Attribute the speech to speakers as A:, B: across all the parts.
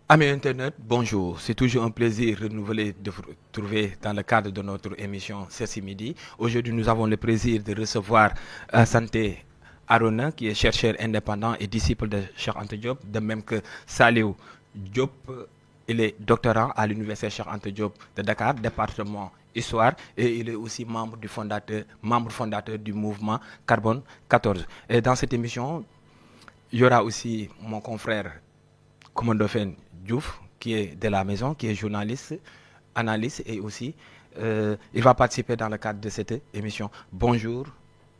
A: Amis internautes, bonjour. C'est toujours un plaisir renouvelé de vous retrouver dans le cadre de notre émission Ceci Midi. Aujourd'hui, nous avons le plaisir de recevoir Santé Arona, qui est chercheur indépendant et disciple de Cheikh Anta Diop, de même que Saliou Diop, il est doctorant à l'Université Cheikh Anta Diop de Dakar, département Histoire, et il est aussi membre fondateur du mouvement Carbone 14. Et dans cette émission, il y aura aussi mon confrère Koumandofène Diouf, qui est de la maison, qui est journaliste, analyste, et aussi il va participer dans le cadre de cette émission. Bonjour,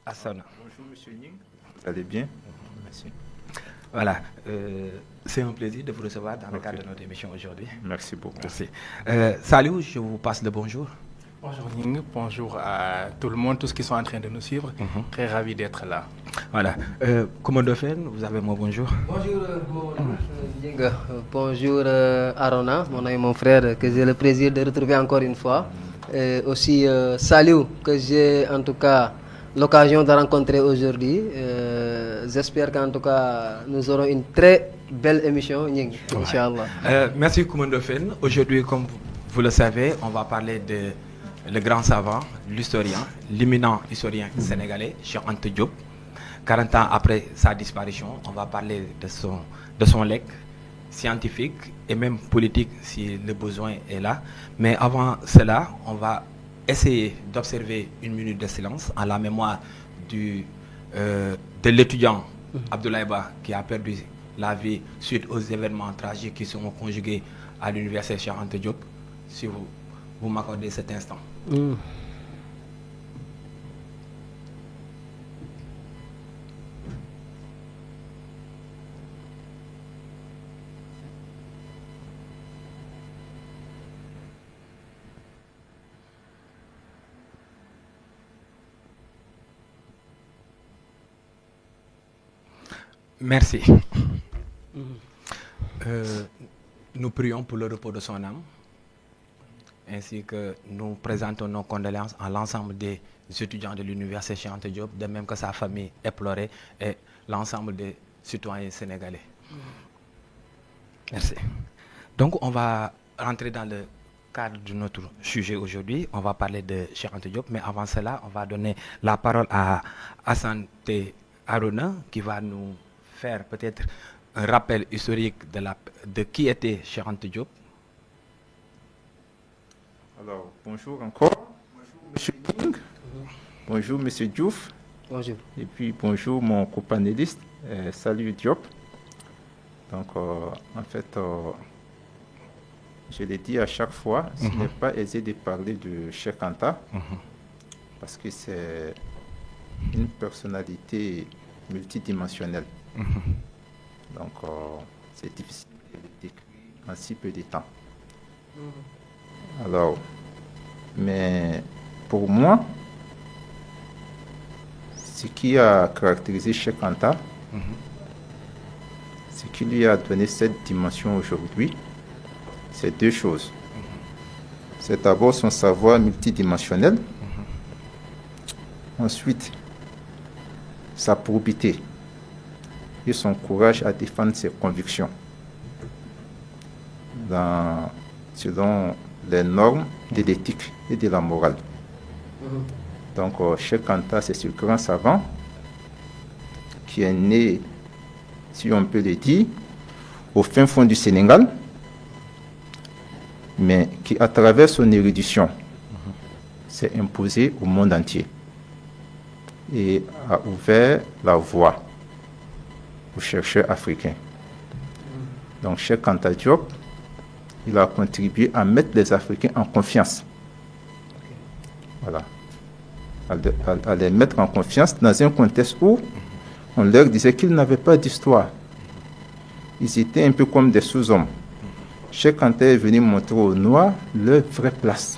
A: Hassan.
B: Bonjour, monsieur Ning. Vous allez bien? Merci.
A: Voilà, c'est un plaisir de vous recevoir dans le cadre de notre émission aujourd'hui.
B: Merci beaucoup.
A: Merci. Salut, je vous passe le bonjour.
C: Bonjour Ning, bonjour à tout le monde, tous ceux qui sont en train de nous suivre. Très ravi d'être là.
A: Voilà. Koumandofène, vous avez mon bonjour.
D: Bonjour Ning, bonjour Arona, mon ami, mon frère, que j'ai le plaisir de retrouver encore une fois. Et aussi Saliou, que j'ai en tout cas l'occasion de rencontrer aujourd'hui. J'espère qu'en tout cas nous aurons une très belle émission, Ning, Inch'Allah.
A: Merci Koumandofène. Aujourd'hui, comme vous le savez, on va parler de le grand savant, l'historien, l'éminent historien sénégalais, Cheikh Anta Diop. 40 ans après sa disparition, on va parler de son legs scientifique et même politique si le besoin est là. Mais avant cela, on va essayer d'observer une minute de silence en la mémoire de l'étudiant Abdoulaye Ba, qui a perdu la vie suite aux événements tragiques qui sont conjugués à l'université Cheikh Anta Diop. Si vous m'accordez cet instant. Merci. Nous prions pour le repos de son âme, ainsi que nous présentons nos condoléances à l'ensemble des étudiants de l'université Cheikh Anta Diop, de même que sa famille éplorée et l'ensemble des citoyens sénégalais. Merci. Donc on va rentrer dans le cadre de notre sujet aujourd'hui. On va parler de Cheikh Anta Diop, mais avant cela, on va donner la parole à Santé Arona, qui va nous faire peut-être un rappel historique de qui était Cheikh Anta Diop.
B: Alors, bonjour encore. Bonjour, monsieur Ning. Bonjour, monsieur Diouf.
D: Bonjour.
B: Et puis, bonjour, mon copanéliste, Saliou Diop. Donc, en fait, je l'ai dit à chaque fois, ce n'est pas aisé de parler de Cheikh Anta, parce que c'est une personnalité multidimensionnelle. Donc, c'est difficile de le décrire en si peu de temps. Alors, mais pour moi, ce qui a caractérisé Cheikh Anta, ce qui lui a donné cette dimension aujourd'hui, c'est deux choses. C'est d'abord son savoir multidimensionnel, ensuite sa probité et son courage à défendre ses convictions selon les normes de l'éthique et de la morale. Donc, Cheikh Anta, c'est ce grand savant qui est né, si on peut le dire, au fin fond du Sénégal, mais qui, à travers son érudition, s'est imposé au monde entier et a ouvert la voie aux chercheurs africains. Donc, Cheikh Anta Diop, il a contribué à mettre les Africains en confiance. Voilà. À les mettre en confiance dans un contexte où on leur disait qu'ils n'avaient pas d'histoire. Ils étaient un peu comme des sous-hommes. Cheikh Anta est venu montrer aux Noirs leur vraie place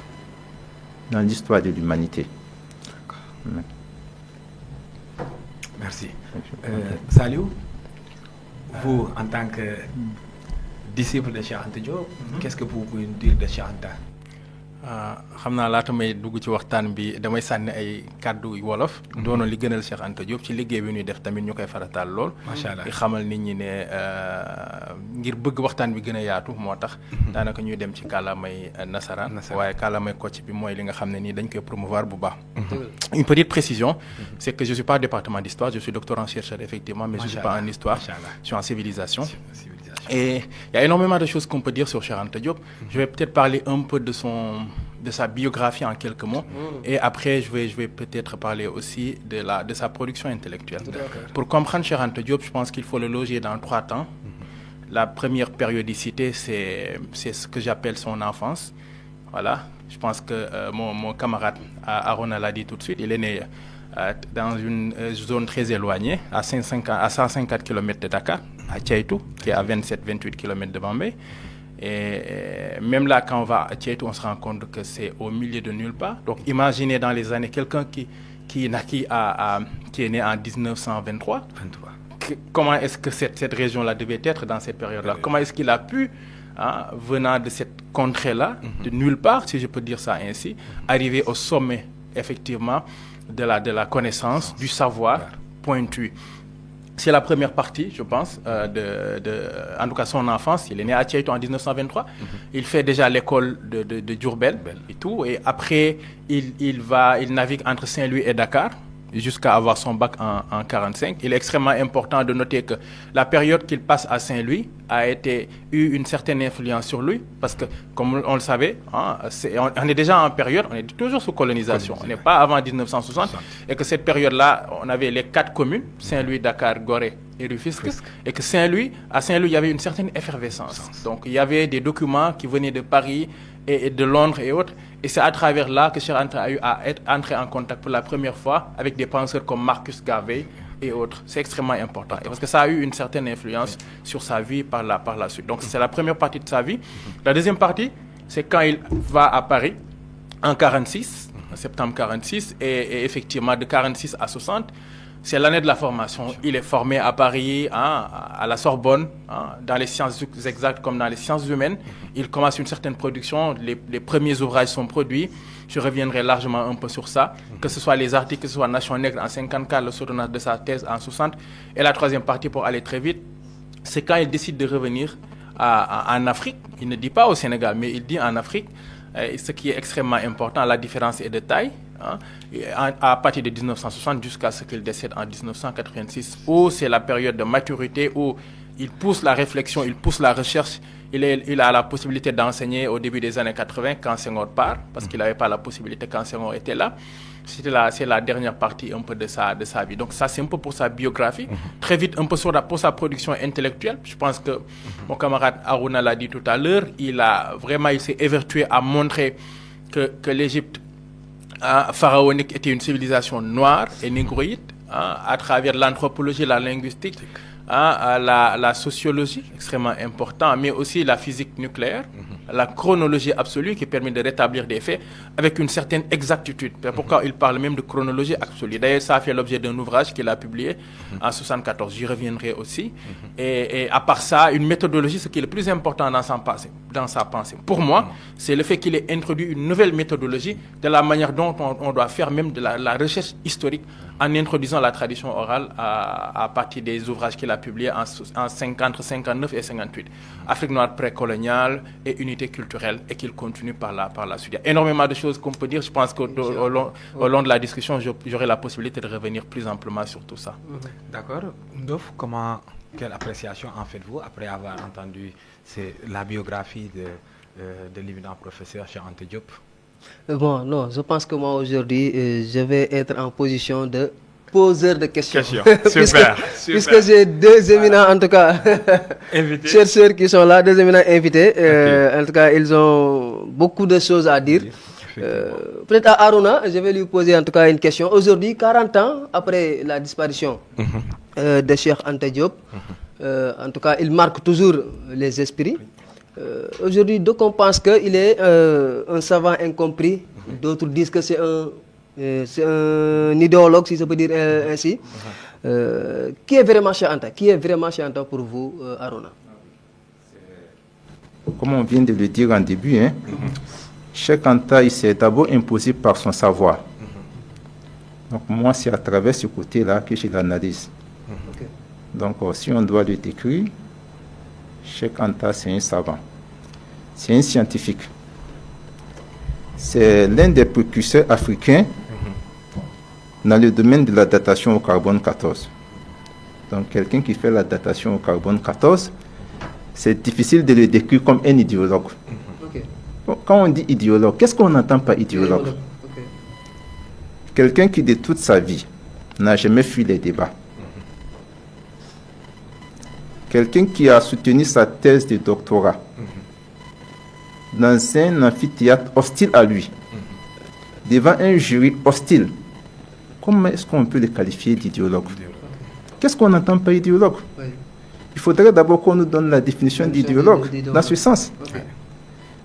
B: dans l'histoire de l'humanité.
A: Merci. Saliou, vous, en tant que disciple de Cheikh Anta Diop, qu'est-ce que vous pouvez nous dire de Cheikh Anta?
C: xam naa laata may dugg ci waxtaan bi damay sànni ay kàddu wolof. doonoon li gënal Cheikh Anta Diop ci liggéey bi ñuy def tamit ñu koy farataal lool.
A: macha allah
C: di xamal nit ñi ne ngir bëgg waxtaan bi gën a yaatu moo tax. daanaka ñuy dem ci kàllaamay nasaraan. waaye kàllaamay Kocc bi mooy li nga xam ne nii dañ koy promouvoir bu baax. Une petite précision, c'est que je suis pas au département d'histoire, je suis doctorant chercheur effectivement, mais je suis pas en histoire, je suis en civilisation. Et il y a énormément de choses qu'on peut dire sur Cheikh Anta Diop. Je vais peut-être parler un peu de sa biographie en quelques mots. Et après, je vais peut-être parler aussi de sa production intellectuelle. Pour comprendre Cheikh Anta Diop, je pense qu'il faut le loger dans 3 temps. La première périodicité, c'est ce que j'appelle son enfance. Voilà. Je pense que mon camarade Arona l'a dit tout de suite. Il est né dans une zone très éloignée, à 150 km de Dakar, à Tchaïtou, qui est à 27-28 km de Bambey. Et même là, quand on va à Tchaïtou, on se rend compte que c'est au milieu de nulle part. Donc imaginez dans les années quelqu'un qui est né en 1923. Comment est-ce que cette région-là devait être dans cette période-là? Comment est-ce qu'il a pu, venant de cette contrée-là, de nulle part, si je peux dire ça ainsi, arriver au sommet, effectivement, de la connaissance, du savoir pointu? C'est la première partie, je pense, en tout cas son enfance. Il est né à Tchaïtou en 1923. Il fait déjà l'école de Diourbel et tout. Et après, il navigue entre Saint-Louis et Dakar jusqu'à avoir son bac en 1945. Il est extrêmement important de noter que la période qu'il passe à Saint-Louis a eu une certaine influence sur lui, parce que, comme on le savait, on est déjà en période, on est toujours sous colonisation, on n'est pas avant 1960, et que cette période-là, on avait les 4 communes, Saint-Louis, Dakar, Gorée et Rufisque, et que à Saint-Louis, il y avait une certaine effervescence. Donc, il y avait des documents qui venaient de Paris et de Londres et autres, et c'est à travers là que Cheikh Anta a eu à être entré en contact pour la première fois avec des penseurs comme Marcus Garvey et autres. C'est extrêmement important, et parce que ça a eu une certaine influence sur sa vie par la suite. Donc c'est la première partie de sa vie. La deuxième partie, c'est quand il va à Paris en 1946, en septembre 1946, et effectivement de 1946 à 1960, c'est l'année de la formation. Il est formé à Paris, à la Sorbonne, dans les sciences exactes comme dans les sciences humaines. Il commence une certaine production. Les premiers ouvrages sont produits. Je reviendrai largement un peu sur ça. Que ce soit les articles, que ce soit Nation Nègre en 1954, le soutenance de sa thèse en 1960. Et la troisième partie, pour aller très vite, c'est quand il décide de revenir en Afrique. Il ne dit pas au Sénégal, mais il dit en Afrique. Ce qui est extrêmement important, la différence est de taille. À partir de 1960 jusqu'à ce qu'il décède en 1986, où c'est la période de maturité, où il pousse la réflexion, il pousse la recherche. Il a la possibilité d'enseigner au début des années 80 quand Senghor part, parce qu'il n'avait pas la possibilité quand Senghor était là. C'est la dernière partie un peu de sa vie. Donc ça, c'est un peu pour sa biographie. Très vite, un peu pour sa production intellectuelle. Je pense que mon camarade Aruna l'a dit tout à l'heure. Il s'est évertué à montrer que l'Égypte pharaonique était une civilisation noire et négroïde, à travers l'anthropologie, la linguistique, la sociologie, extrêmement important, mais aussi la physique nucléaire, la chronologie absolue qui permet de rétablir des faits avec une certaine exactitude. C'est pourquoi il parle même de chronologie absolue. D'ailleurs, ça a fait l'objet d'un ouvrage qu'il a publié en 1974. J'y reviendrai aussi. Et à part ça, une méthodologie, ce qui est le plus important dans sa pensée. Pour moi, c'est le fait qu'il ait introduit une nouvelle méthodologie de la manière dont on doit faire même de la recherche historique en introduisant la tradition orale à partir des ouvrages qu'il a publiés entre 59 et 58. Afrique noire précoloniale et unité culturelle, et qu'il continue par la suite. Il y a énormément de choses qu'on peut dire. Je pense qu'au long de la discussion, j'aurai la possibilité de revenir plus amplement sur tout ça.
A: D'accord. Ndof, quelle appréciation en faites-vous après avoir entendu la biographie de l'éminent professeur Cheikh Anta Diop?
D: Bon, non, je pense que moi aujourd'hui, je vais être en position de poseur de questions.
A: Super.
D: Puisque j'ai 2 éminents, en tout cas, chercheurs qui sont là, 2 éminents invités. En tout cas, ils ont beaucoup de choses à dire. Peut-être à Aruna, je vais lui poser en tout cas une question. Aujourd'hui, 40 ans après la disparition de Cheikh Anta Diop, en tout cas, il marque toujours les esprits. Aujourd'hui, donc on pense qu'il est un savant incompris. D'autres disent que c'est un idéologue, si je peux dire ainsi. Qui est vraiment Cheikh Anta? Qui est vraiment Cheikh Anta pour vous, Aruna?
B: Comme on vient de le dire en début, Cheikh Anta, il s'est d'abord imposé par son savoir. Donc moi, c'est à travers ce côté-là que je l'analyse.
D: Ok.
B: Donc si on doit le décrire, Cheikh Anta, c'est un savant. C'est un scientifique. C'est l'un des précurseurs africains dans le domaine de la datation au carbone 14. Donc quelqu'un qui fait la datation au carbone 14, c'est difficile de le décrire comme un idéologue.
D: Ok.
B: Bon, quand on dit idéologue, qu'est-ce qu'on entend par idéologue?
D: Ok.
B: Quelqu'un qui de toute sa vie n'a jamais fui les débats. Quelqu'un qui a soutenu sa thèse de doctorat dans un amphithéâtre hostile à lui, devant un jury hostile. Comment est-ce qu'on peut le qualifier d'idéologue? Qu'est-ce qu'on entend par idéologue?
D: Oui.
B: Il faudrait d'abord qu'on nous donne la définition d'idéologue dans ce sens.
D: Ok.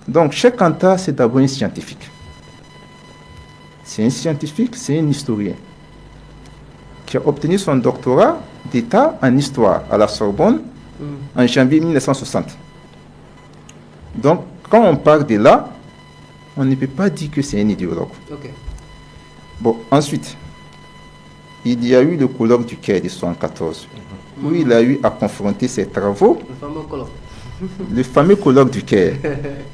B: Donc, Cheikh Anta, c'est d'abord un scientifique. C'est un scientifique, c'est un historien qui a obtenu son doctorat d'État en histoire à la Sorbonne en janvier 1960. Donc, quand on parle de là, on ne peut pas dire que c'est un idéologue.
D: Ok.
B: Bon, ensuite, il y a eu le colloque du Caire de 1974, où il a eu à confronter ses travaux,
D: Le fameux colloque.
B: le fameux colloque du Caire,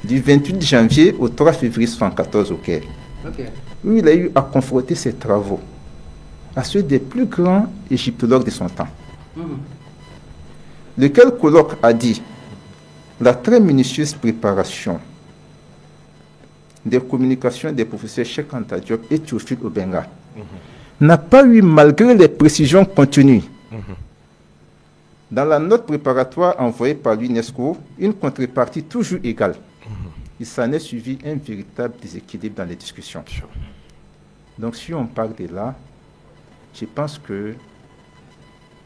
B: du 28 janvier au 3 février 1974 au Caire,
D: Ok.
B: où il a eu à confronter ses travaux à ceux des plus grands égyptologues de son temps. Lequel colloque a dit la très minutieuse préparation des communications des professeurs Cheikh Anta Diop et Théophile Obenga n'a pas eu, malgré les précisions contenues dans la note préparatoire envoyée par l'UNESCO, une contrepartie toujours égale. Il s'en est suivi un véritable déséquilibre dans les discussions. Donc si on parle de là, je pense que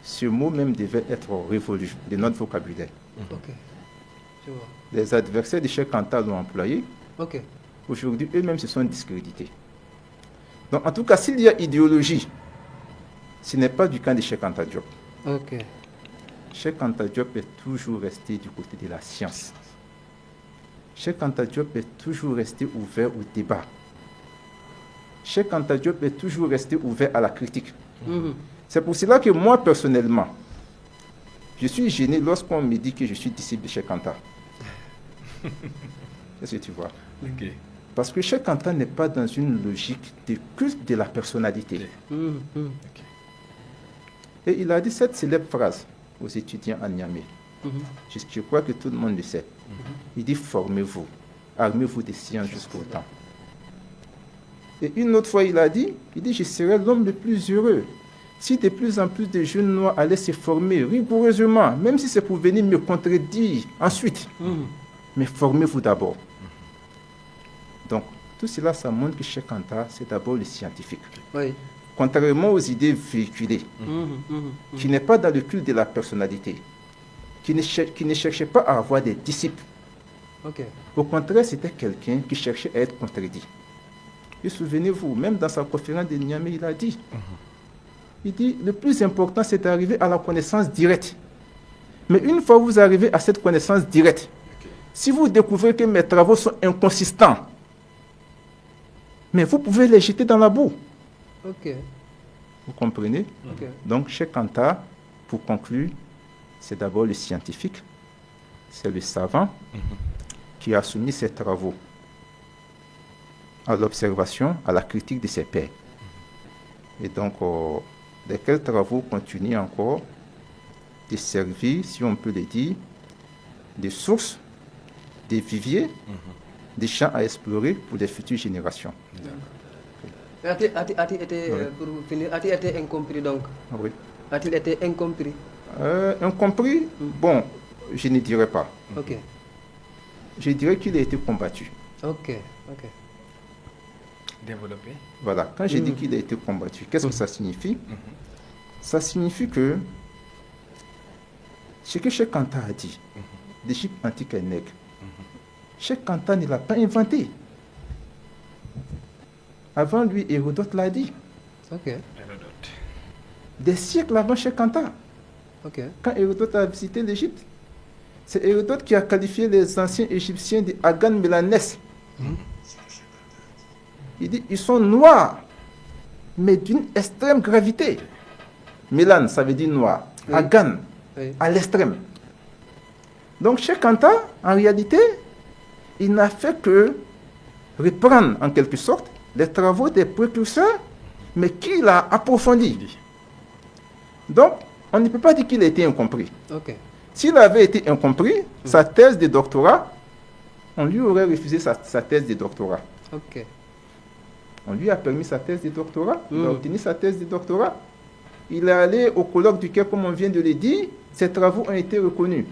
B: ce mot même devait être révolu de notre vocabulaire.
D: Ok. Je vois.
B: Les adversaires de Cheikh Anta l'ont employé.
D: Ok.
B: Aujourd'hui, eux-mêmes se sont discrédités. Donc, en tout cas, s'il y a idéologie, ce n'est pas du camp de Cheikh Anta Diop.
D: Ok.
B: Cheikh Anta Diop est toujours resté du côté de la science. Cheikh Anta Diop est toujours resté ouvert au débat. Cheikh Anta Diop est toujours resté ouvert à la critique. C'est pour cela que moi, personnellement, je suis gêné lorsqu'on me dit que je suis disciple de Cheikh Anta. Est-ce que tu vois?
A: Ok.
B: Parce que Cheikh Anta n'est pas dans une logique de culte de la personnalité. Et il a dit cette célèbre phrase aux étudiants à Niamey. Je crois que tout le monde le sait. Il dit formez-vous, armez-vous de science jusqu'au temps. Et une autre fois, il dit je serai l'homme le plus heureux si de plus en plus de jeunes noirs allaient se former rigoureusement, même si c'est pour venir me contredire ensuite. Mais formez-vous d'abord. Donc, tout cela, ça montre que Cheikh Anta, c'est d'abord le scientifique.
D: Oui.
B: Contrairement aux idées véhiculées, qui n'est pas dans le culte de la personnalité, qui ne cherchait pas à avoir des disciples.
D: Ok.
B: Au contraire, c'était quelqu'un qui cherchait à être contredit. Et souvenez-vous, même dans sa conférence de Niamey, il dit, le plus important, c'est d'arriver à la connaissance directe. Mais une fois que vous arrivez à cette connaissance directe, si vous découvrez que mes travaux sont inconsistants, mais vous pouvez les jeter dans la boue.
D: Ok.
B: Vous comprenez?
D: Ok.
B: Donc, Cheikh Anta, pour conclure, c'est d'abord le scientifique, c'est le savant qui a soumis ses travaux à l'observation, à la critique de ses pairs. Et donc, lesquels travaux continuent encore de servir, si on peut le dire, de sources, des viviers, des champs à explorer pour les futures générations.
D: A-t-il été, pour finir, a-t-il été incompris donc?
B: Oui.
D: A-t-il été incompris?
B: Incompris? Bon, je ne dirais pas.
D: Ok.
B: Je dirais qu'il a été combattu.
D: Ok. Ok.
A: Développé.
B: Voilà. Quand j'ai dit qu'il a été combattu, qu'est-ce que ça signifie? Ça signifie que ce que Cheikh Anta a dit, l'Égypte antique est nègre, Cheikh Anta ne l'a pas inventé. Avant lui, Hérodote l'a dit.
D: Ok.
B: Des siècles avant Cheikh Anta.
D: Ok.
B: Quand Hérodote a visité l'Égypte, c'est Hérodote qui a qualifié les anciens Égyptiens de Agan Mélanès. Il dit, ils sont noirs, mais d'une extrême gravité. Mélan, ça veut dire noir.
D: Oui.
B: Agan,
D: Oui.
B: à l'extrême. Donc, Cheikh Anta, en réalité, il n'a fait que reprendre en quelque sorte les travaux des précurseurs, mais qu'il a approfondis. Donc, on ne peut pas dire qu'il a été incompris.
D: Ok.
B: S'il avait été incompris, sa thèse de doctorat, on lui aurait refusé sa thèse de doctorat.
D: Ok.
B: On lui a permis sa thèse de doctorat, il a obtenu sa thèse de doctorat. Il est allé au colloque du Caire, comme on vient de le dire, ses travaux ont été reconnus.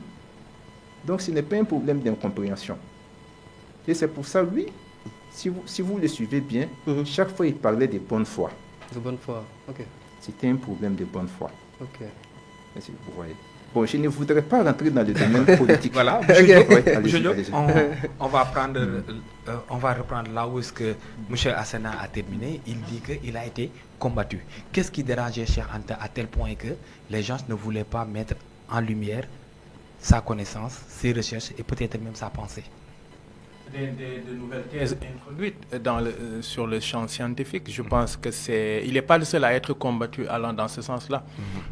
B: Donc ce n'est pas un problème d'incompréhension. Et c'est pour ça, lui, si vous le suivez bien, chaque fois il parlait de bonne foi.
D: De bonne foi. Ok.
B: C'était un problème de bonne foi.
D: Ok.
B: Merci, vous voyez. Bon, je ne voudrais pas rentrer dans le domaine politique.
A: Voilà,
B: Ouais, allez-y, allez-y.
A: on va reprendre là où est-ce que M. Hassana a terminé. Il dit qu'il a été combattu. Qu'est-ce qui dérangeait Cheikh Anta à tel point que les gens ne voulaient pas mettre en lumière sa connaissance, ses recherches et peut-être même sa pensée?
C: De nouvelles thèses introduites sur le champ scientifique. Je pense que il n'est pas le seul à être combattu allant dans ce sens-là.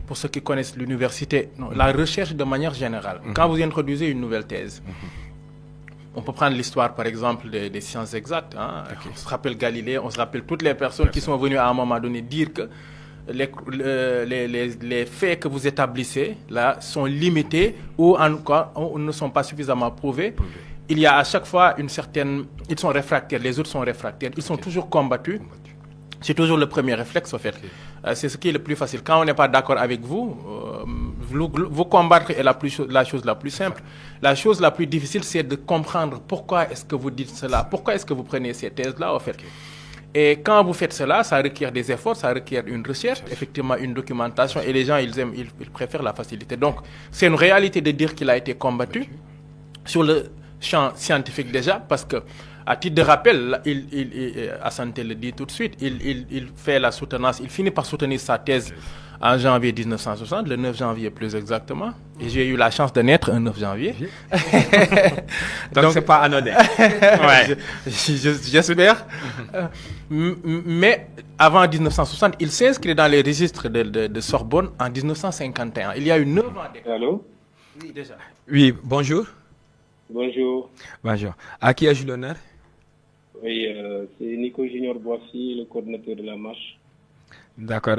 C: Pour ceux qui connaissent l'université, la recherche de manière générale, quand vous introduisez une nouvelle thèse, on peut prendre l'histoire par exemple des sciences exactes. Hein. Okay. On se rappelle Galilée, on se rappelle toutes les personnes qui sont venues à un moment donné dire que les faits que vous établissez là sont limités ou en tout cas ne sont pas suffisamment prouvés. Il y a à chaque fois une certaine... Ils sont réfractaires, les autres sont réfractaires. Ils sont toujours combattus. C'est toujours le premier réflexe, en fait. C'est ce qui est le plus facile. Quand on n'est pas d'accord avec vous, vous combattre est la chose la plus simple. La chose la plus difficile, c'est de comprendre pourquoi est-ce que vous dites cela, pourquoi est-ce que vous prenez ces thèses-là, en fait. Et quand vous faites cela, ça requiert des efforts, ça requiert une recherche, effectivement une documentation, et les gens, ils préfèrent la facilité. Donc, c'est une réalité de dire qu'il a été combattu sur le champ scientifique déjà, parce que à titre de rappel, Asante le dit tout de suite, il fait la soutenance, il finit par soutenir sa thèse en janvier 1960, le 9 janvier plus exactement, et j'ai eu la chance de naître un 9 janvier.
A: Donc c'est pas anodin.
C: Ouais. J'espère. Mais avant 1960, il s'inscrit dans les registres de Sorbonne en 1951. Il y a eu 9 ans d'écart.
E: Allô?
C: Oui, déjà.
A: Oui, bonjour.
E: Bonjour.
A: Bonjour. À qui ai-je l'honneur?
E: Oui, c'est Nico Junior Boissy, le coordinateur de la marche.
A: D'accord.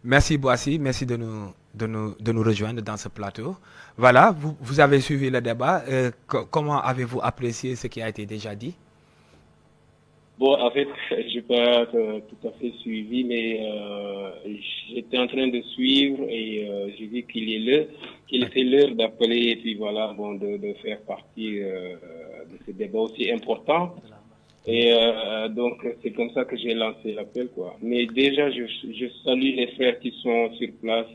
A: Merci Boissy, merci de nous rejoindre dans ce plateau. Voilà, vous avez suivi le débat. Comment avez-vous apprécié ce qui a été déjà dit?
E: Bon, en fait, je n'ai pas tout à fait suivi, mais j'étais en train de suivre et j'ai vu qu'il était l'heure d'appeler et puis voilà, bon, de faire partie de ce débat aussi important. Et donc, c'est comme ça que j'ai lancé l'appel, quoi. Mais déjà, je salue les frères qui sont sur place,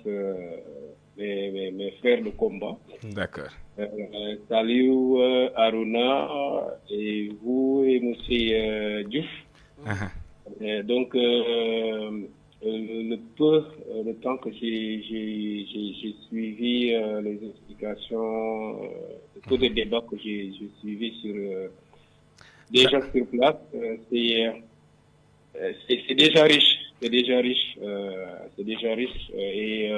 E: mes frères de combat.
A: D'accord.
E: Salut Aruna et vous et monsieur Diouf. Donc, le temps que j'ai suivi les explications, le peu de débats que j'ai suivi déjà sur place, c'est déjà riche. C'est déjà riche. Et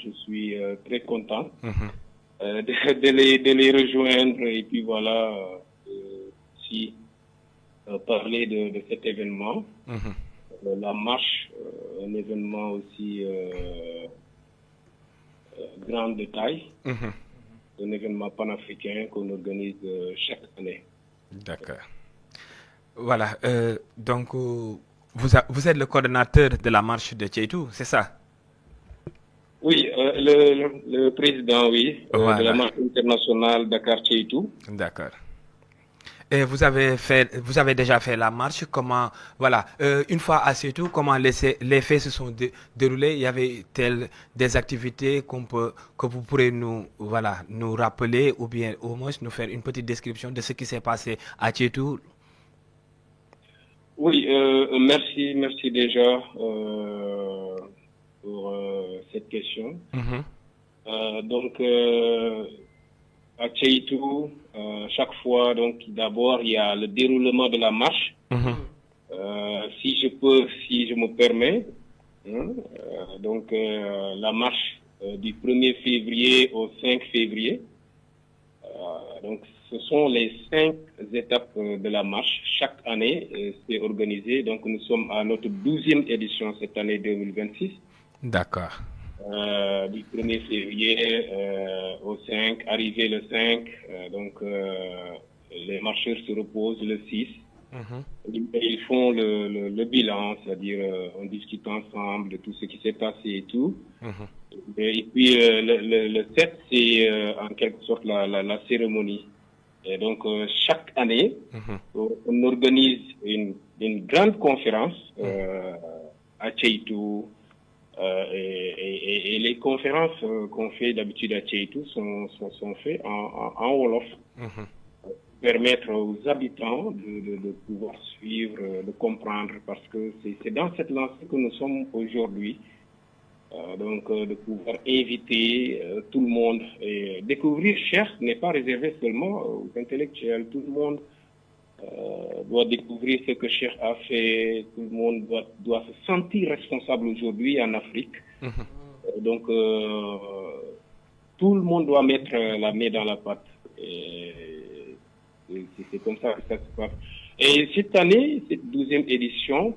E: je suis très content de les rejoindre et puis voilà, si parler de cet événement, la marche, un événement aussi grand de taille, un événement panafricain qu'on organise chaque année.
A: D'accord. Voilà, donc vous êtes le coordonnateur de la marche de Tchétou, c'est ça?
E: Oui, le président, oui,
A: voilà.
E: De la marche internationale Dakar-Tchétou.
A: D'accord. Et vous avez déjà fait la marche, comment, voilà, une fois à Tchétou, comment les faits se sont déroulés? Il y avait des activités que vous pourrez nous rappeler ou bien au moins nous faire une petite description de ce qui s'est passé à Tchétou?
E: Oui, merci déjà pour cette question. Donc, à à Tcheïtou, chaque fois, donc d'abord, il y a le déroulement de la marche. Si je me permets, donc la marche du 1er février au 5 février. Donc, ce sont les 5 étapes de la marche. Chaque année, c'est organisé. Donc, nous sommes à notre 12e édition cette année 2026.
A: D'accord.
E: Du 1er février au 5, arrivé le 5, donc les marcheurs se reposent le 6. Ils font le bilan, c'est-à-dire on discute ensemble de tout ce qui s'est passé et tout. Et puis le 7, c'est en quelque sorte la cérémonie. Et donc chaque année, on organise une grande conférence à Tcheïtou. Et les conférences qu'on fait d'habitude à Tcheïtou sont faites en Wolof. Permettre aux habitants de pouvoir suivre, de comprendre, parce que c'est dans cette lancée que nous sommes aujourd'hui. Donc de pouvoir inviter tout le monde et découvrir Cheikh n'est pas réservé seulement aux intellectuels. Tout le monde doit découvrir ce que Cheikh a fait. Tout le monde doit se sentir responsable aujourd'hui en Afrique. Donc tout le monde doit mettre la main dans la pâte. C'est comme ça que ça se passe. Et cette année, cette 12e édition,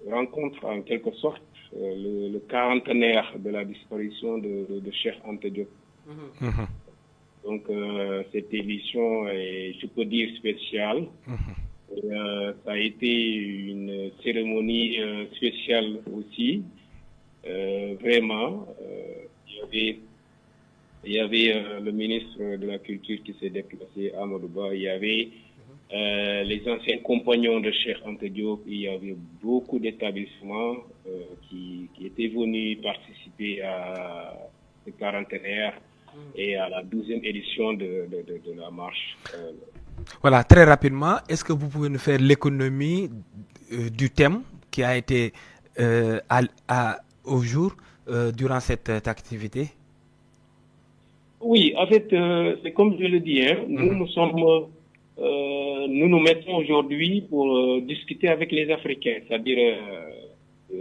E: rencontre en quelque sorte le quarantenaire de la disparition de Cheikh Anta Diop. Donc cette édition est, je peux dire, spéciale. Ça a été une cérémonie spéciale aussi. Vraiment, il y avait le ministre de la Culture qui s'est déplacé à Amadouba. Il y avait les anciens compagnons de Cheikh Anta Diop. Il y avait beaucoup d'établissements qui étaient venus participer à ce quarantenaire et à la 12e édition de la marche.
A: Voilà, très rapidement, est-ce que vous pouvez nous faire l'économie du thème qui a été au jour durant cette activité?
E: Oui, en fait, c'est comme je le dis, nous nous mettons aujourd'hui pour discuter avec les Africains, c'est-à-dire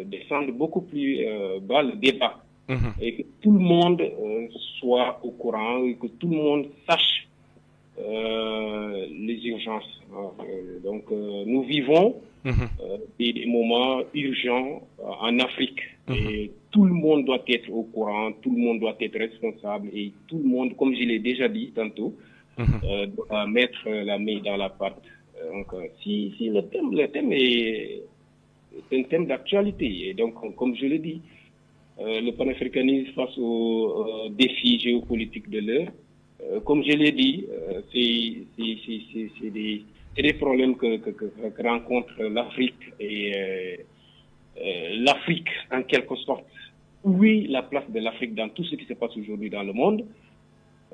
E: descendre beaucoup plus bas le débat et que tout le monde soit au courant et que tout le monde sache les urgences. Donc, nous vivons des moments urgents en Afrique. Et tout le monde doit être au courant, tout le monde doit être responsable et tout le monde, comme je l'ai déjà dit tantôt, doit mettre la main dans la pâte. Donc, si le thème est un thème d'actualité, et donc, comme je l'ai dit, le panafricanisme face aux défis géopolitiques de l'heure, comme je l'ai dit, c'est des problèmes que rencontre l'Afrique et l'Afrique, en quelque sorte. Oui, la place de l'Afrique dans tout ce qui se passe aujourd'hui dans le monde,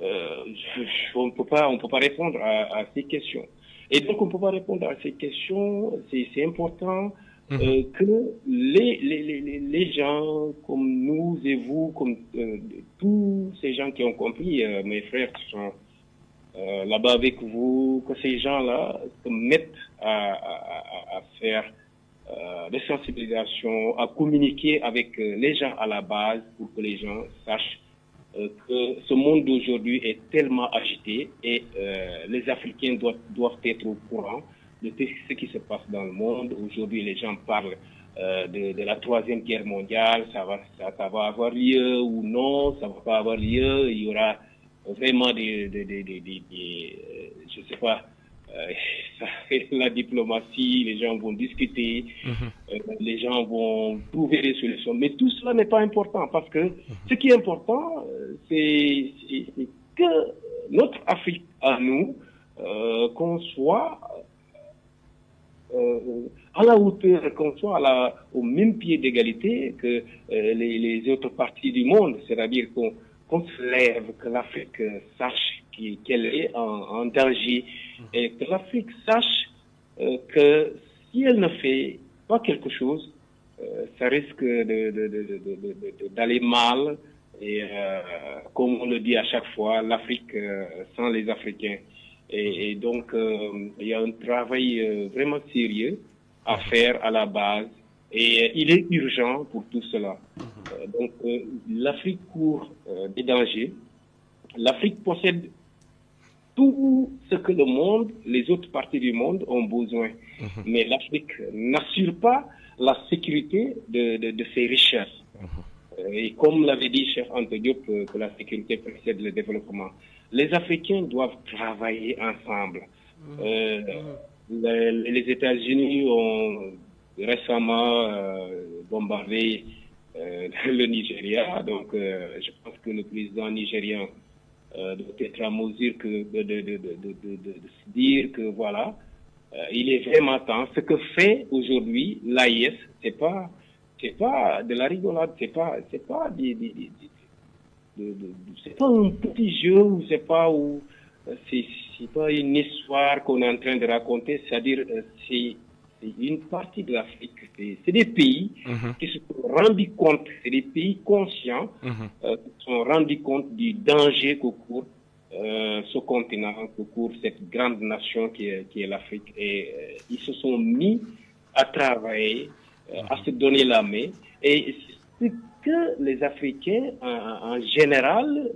E: on ne peut pas répondre à ces questions. Et donc, on ne peut pas répondre à ces questions. C'est important que les gens comme nous et vous, comme tous ces gens qui ont compris, mes frères qui sont là-bas avec vous, que ces gens-là se mettent à faire des sensibilisations, à communiquer avec les gens à la base pour que les gens sachent que ce monde d'aujourd'hui est tellement agité et les Africains doivent être au courant de ce qui se passe dans le monde. Aujourd'hui, les gens parlent de la 3e guerre mondiale, ça va avoir lieu ou non, ça va pas avoir lieu, il y aura vraiment des je sais pas, la diplomatie, les gens vont discuter, les gens vont trouver des solutions. Mais tout cela n'est pas important parce que ce qui est important, c'est que notre Afrique à nous, qu'on soit à la hauteur, qu'on soit au même pied d'égalité que les autres parties du monde, c'est-à-dire qu'on se lève, que l'Afrique sache qu'elle est en danger et que l'Afrique sache que si elle ne fait pas quelque chose, ça risque d'aller mal Et comme on le dit à chaque fois, l'Afrique sans les Africains. Et donc, il y a un travail vraiment sérieux à faire à la base. Et il est urgent pour tout cela. Donc, l'Afrique court des dangers. L'Afrique possède tout ce que le monde, les autres parties du monde ont besoin. Mais l'Afrique n'assure pas la sécurité de ses richesses. Et comme l'avait dit Cheikh Anta Diop, que la sécurité précède le développement. Les Africains doivent travailler ensemble. Les États-Unis ont récemment bombardé le Nigeria. Donc, je pense que le président nigérian doit être à mesure de se dire que voilà, il est vraiment temps. Ce que fait aujourd'hui l'AIS, c'est pas de la rigolade, c'est pas un petit jeu, c'est pas une histoire qu'on est en train de raconter, c'est-à-dire c'est une partie de l'Afrique, c'est des pays qui se sont rendus compte, c'est des pays conscients qui se sont rendus compte du danger que court ce continent, que court cette grande nation qui est l'Afrique, et ils se sont mis à travailler, à se donner la main, et ce que les Africains en général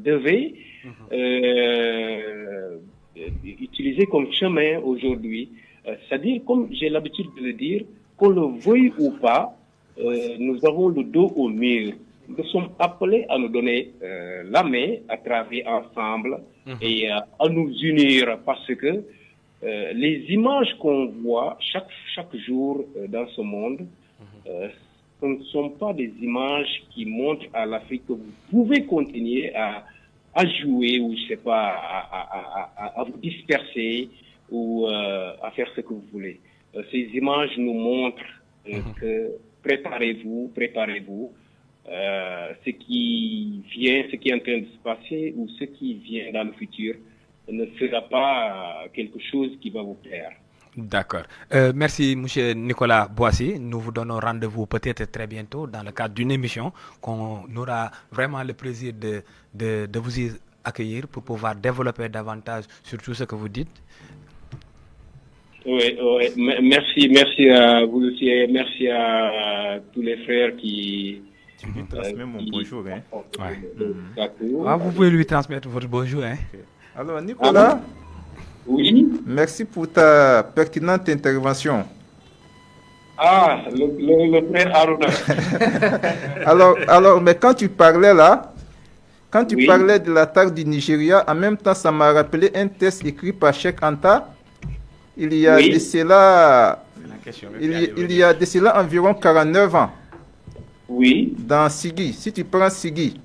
E: devaient utiliser comme chemin aujourd'hui. C'est-à-dire, comme j'ai l'habitude de le dire, qu'on le veuille ou pas, nous avons le dos au mur. Nous sommes appelés à nous donner la main, à travailler ensemble et à nous unir, parce que les images qu'on voit chaque jour dans ce monde, ce ne sont pas des images qui montrent à l'Afrique que vous pouvez continuer à jouer, ou je sais pas, à vous disperser, ou à faire ce que vous voulez. Ces images nous montrent que préparez-vous, ce qui vient, ce qui est en train de se passer, ou ce qui vient dans le futur ne sera pas quelque chose qui va vous plaire.
A: D'accord. Merci, M. Nicolas Boissy. Nous vous donnons rendez-vous peut-être très bientôt dans le cadre d'une émission qu'on aura vraiment le plaisir de vous y accueillir pour pouvoir développer davantage sur tout ce que vous dites.
E: Oui, merci à vous aussi, et merci à tous les frères qui...
B: Tu lui transmets mon bonjour, hein.
A: Vous pouvez lui transmettre votre bonjour, hein.
B: Okay. Alors, Nicolas,
E: oui.
B: Merci pour ta pertinente intervention.
E: Le frère Aruna.
B: alors, mais quand tu parlais là, parlais de l'attaque du Nigeria, en même temps, ça m'a rappelé un texte écrit par Cheikh Anta. Il y a de cela environ 49 ans.
E: Oui.
B: Dans Sigui, si tu prends Sigui,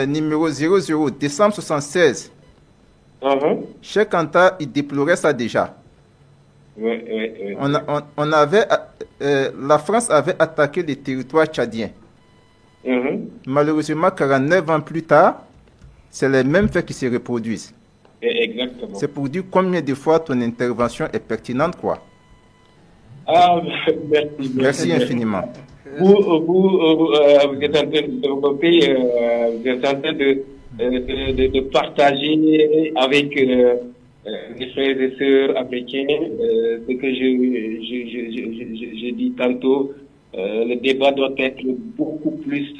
B: numéro 00, décembre 76, Cheikh Anta, il déplorait ça déjà.
E: Oui.
B: La France avait attaqué les territoires tchadiens. Malheureusement, 49 ans plus tard, c'est les mêmes faits qui se reproduisent.
E: Exactement.
B: C'est pour dire combien de fois ton intervention est pertinente, quoi. Merci infiniment.
E: Vous êtes en train de développer, vous êtes en train de partager avec les frères et sœurs africains ce que je dis tantôt. Le débat doit être beaucoup plus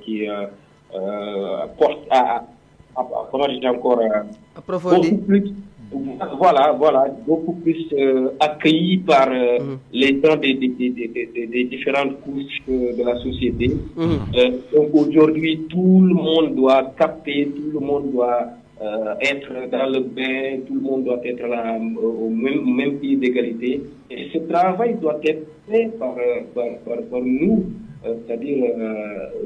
E: qui porte à comment je dis encore,
D: approfondi.
E: Beaucoup plus accueilli par les gens des différentes couches de la société. Donc aujourd'hui, tout le monde doit capter, tout le monde doit être dans le bain, tout le monde doit être là, au même pied d'égalité. Et ce travail doit être fait par nous, c'est-à-dire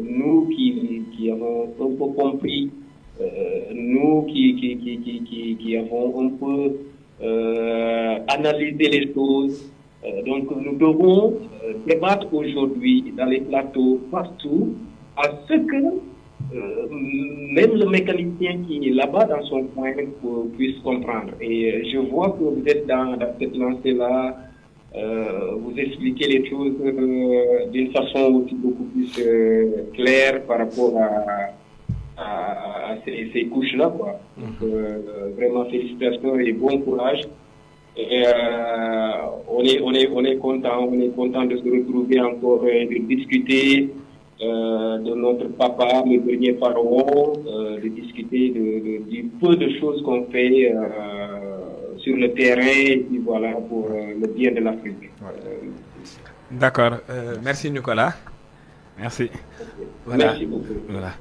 E: nous qui avons un peu compris, nous qui avons un peu analysé les choses. Donc nous devons débattre aujourd'hui dans les plateaux, partout, à ce que même le mécanicien qui est là-bas dans son coin puisse comprendre. Et je vois que vous êtes dans cette lancée-là, vous expliquer les choses d'une façon aussi beaucoup plus claire par rapport à ces couches-là, quoi. Donc, vraiment félicitations et bon courage. Et on est content de se retrouver encore, de discuter de notre papa, le dernier pharaon, de discuter du peu de choses qu'on fait sur le terrain, et puis voilà, pour le bien de l'Afrique.
A: D'accord. Merci Nicolas. Merci. Voilà.
E: Merci beaucoup.
A: Voilà.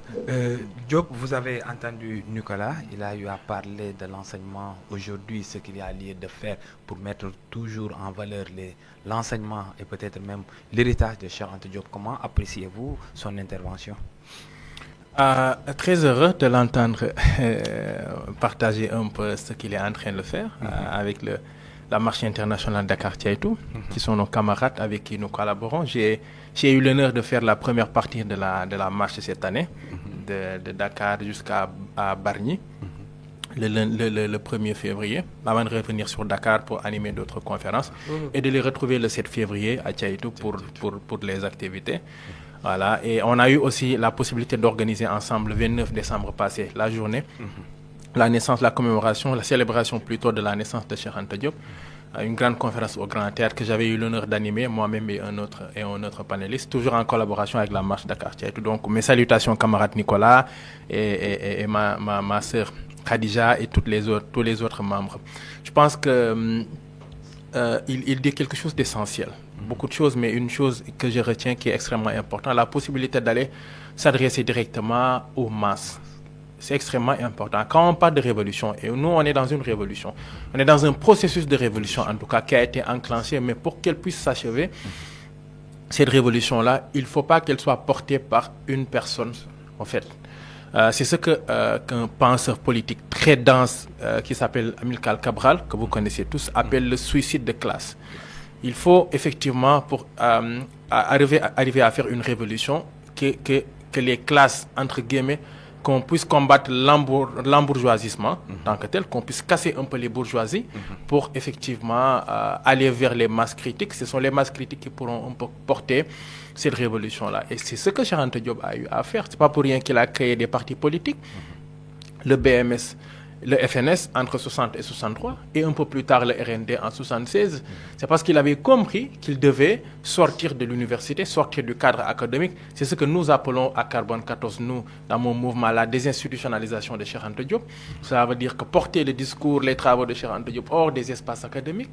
A: Diop, vous avez entendu Nicolas, il a eu à parler de l'enseignement aujourd'hui, ce qu'il y a lieu de faire pour mettre toujours en valeur l'enseignement et peut-être même l'héritage de Cheikh Anta Diop. Comment appréciez-vous son intervention?
C: Très heureux de l'entendre partager un peu ce qu'il est en train de faire avec la marche internationale Dakar-Tiaïtou, qui sont nos camarades avec qui nous collaborons. J'ai eu l'honneur de faire la première partie de la marche cette année, de Dakar jusqu'à Bargny, le 1er février, avant de revenir sur Dakar pour animer d'autres conférences, et de les retrouver le 7 février à Tiaïtou pour les activités. Voilà. Et on a eu aussi la possibilité d'organiser ensemble le 29 décembre passé la journée, la naissance, la commémoration, la célébration plutôt de la naissance de Cheikh Anta Diop, une grande conférence au Grand Théâtre que j'avais eu l'honneur d'animer moi-même et un autre panéliste, toujours en collaboration avec la marche Dakar-Tiaïtou. Donc mes salutations camarade Nicolas et ma sœur Khadija et tous les autres membres. Je pense que il dit quelque chose d'essentiel. Beaucoup de choses, mais une chose que je retiens qui est extrêmement importante, la possibilité d'aller s'adresser directement aux masses. C'est extrêmement important. Quand on parle de révolution, et nous on est dans une révolution, on est dans un processus de révolution en tout cas qui a été enclenché, mais pour qu'elle puisse s'achever, cette révolution-là, il ne faut pas qu'elle soit portée par une personne, en fait. C'est ce qu'un penseur politique très dense qui s'appelle Amilcar Cabral, que vous connaissez tous, appelle le suicide de classe. Il faut effectivement, pour arriver à faire une révolution, que les classes, entre guillemets, qu'on puisse combattre l'embourgeoisissement, tant que tel, qu'on puisse casser un peu les bourgeoisies pour effectivement aller vers les masses critiques. Ce sont les masses critiques qui pourront un peu porter cette révolution-là. Et c'est ce que Cheikh Anta Diop a eu à faire. Ce n'est pas pour rien qu'il a créé des partis politiques. Le BMS, le FNS entre 60 et 63, et un peu plus tard le RND en 76. C'est parce qu'il avait compris qu'il devait sortir de l'université, sortir du cadre académique. C'est ce que nous appelons à Carbone 14, nous, dans mon mouvement, la désinstitutionnalisation de Cheikh Anta Diop. Ça veut dire que porter le discours, les travaux de Cheikh Anta Diop hors des espaces académiques,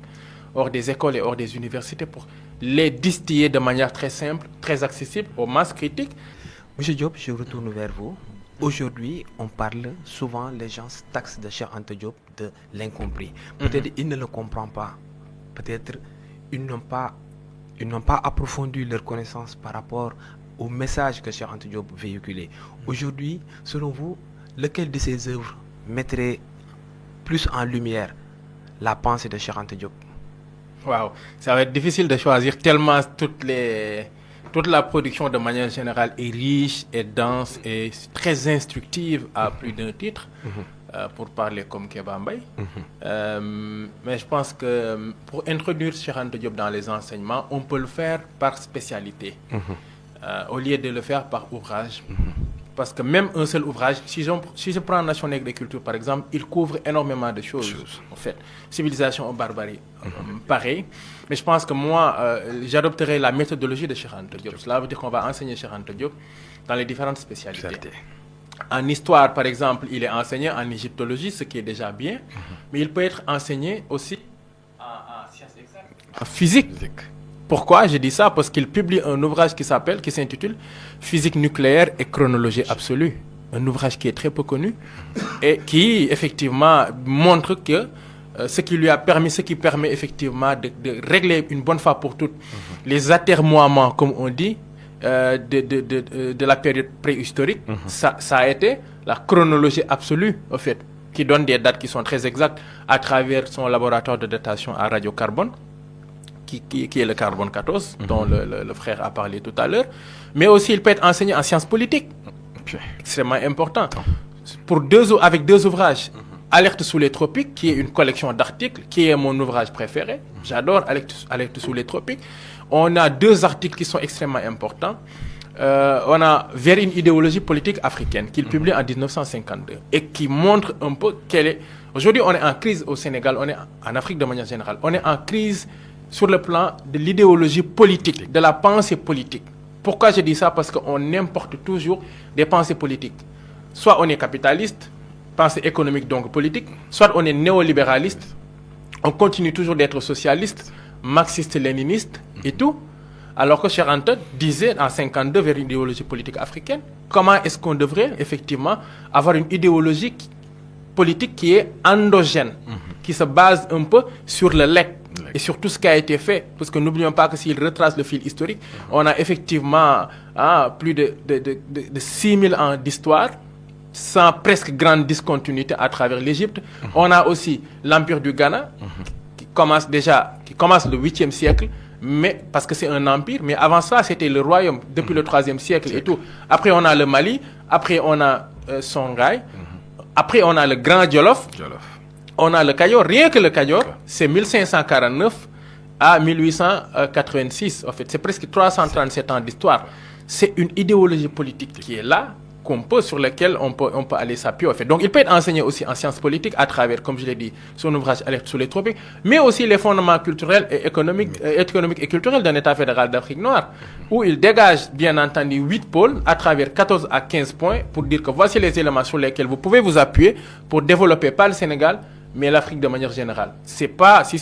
C: hors des écoles et hors des universités, pour les distiller de manière très simple, très accessible aux masses critiques.
A: Monsieur Diop, je retourne vers vous. Aujourd'hui, on parle souvent, les gens taxent de Cheikh Anta Diop de l'incompris. Peut-être ils ne le comprennent pas. Peut-être ils n'ont pas approfondi leur connaissance par rapport au message que Cheikh Anta Diop véhiculait. Aujourd'hui, selon vous, lequel de ces œuvres mettrait plus en lumière la pensée de Cheikh Anta Diop?
C: Waouh, ça va être difficile de choisir tellement toute la production de manière générale est riche, est dense et très instructive à plus d'un titre, pour parler comme Kéba Mbaye. Mais je pense que pour introduire Cheikh Anta Diop dans les enseignements, on peut le faire par spécialité, au lieu de le faire par ouvrage. Parce que même un seul ouvrage, si je prends Nation Nègre et Culture par exemple, il couvre énormément de choses. En fait, civilisation ou barbarie, pareil. Mais je pense que moi, j'adopterai la méthodologie de Cheikh Anta Diop. Cela veut dire qu'on va enseigner Cheikh Anta Diop dans les différentes spécialités. En histoire, par exemple, il est enseigné en égyptologie, ce qui est déjà bien. Mais il peut être enseigné aussi en sciences exactes, en physique. Pourquoi je dis ça? Parce qu'il publie un ouvrage qui s'intitule Physique nucléaire et chronologie absolue. Un ouvrage qui est très peu connu et qui effectivement montre que ce qui permet effectivement de régler une bonne fois pour toutes les atermoiements, comme on dit, de la période préhistorique. Ça a été la chronologie absolue, en fait, qui donne des dates qui sont très exactes à travers son laboratoire de datation à radiocarbone, qui est le carbone 14, dont le frère a parlé tout à l'heure. Mais aussi, il peut être enseigné en sciences politiques. Extrêmement important. Avec deux ouvrages. Alerte sous les tropiques, qui est une collection d'articles, qui est mon ouvrage préféré. J'adore Alerte sous les tropiques. On a 2 articles qui sont extrêmement importants. On a Vers une idéologie politique africaine, qu'il publie en 1952, et qui montre un peu quelle est... Aujourd'hui, on est en crise au Sénégal, on est en Afrique de manière générale. On est en crise sur le plan de l'idéologie politique, de la pensée politique. Pourquoi je dis ça? Parce qu'on importe toujours des pensées politiques. Soit on est capitaliste, pensée économique donc politique, soit on est néolibéraliste, on continue toujours d'être socialiste, marxiste, léniniste et tout. Alors que Cheikh Anta disait en 52 vers une idéologie politique africaine, comment est-ce qu'on devrait effectivement avoir une idéologie politique qui est endogène, qui se base un peu sur le lait et sur tout ce qui a été fait. Parce que n'oublions pas que s'il retrace le fil historique, on a effectivement plus de 6000 ans d'histoire, sans presque grande discontinuité à travers l'Égypte. On a aussi l'Empire du Ghana, qui commence le 8e siècle, mais parce que c'est un empire, mais avant ça, c'était le royaume, depuis le 3e siècle et tout. Après, on a le Mali, après, on a Songhai, après, on a le Grand Djolof, on a le Cayor. Rien que le Cayor, c'est 1549 à 1886, en fait. C'est presque 337 ans d'histoire. C'est une idéologie politique qui est là, sur lequel on peut aller s'appuyer. En fait. Donc, il peut être enseigné aussi en sciences politiques à travers, comme je l'ai dit, son ouvrage Alerte sous les tropiques, mais aussi les fondements culturels et économiques et culturels d'un État fédéral d'Afrique noire, où il dégage, bien entendu, 8 pôles à travers 14 à 15 points pour dire que voici les éléments sur lesquels vous pouvez vous appuyer pour développer pas le Sénégal, mais l'Afrique de manière générale. Si ce n'est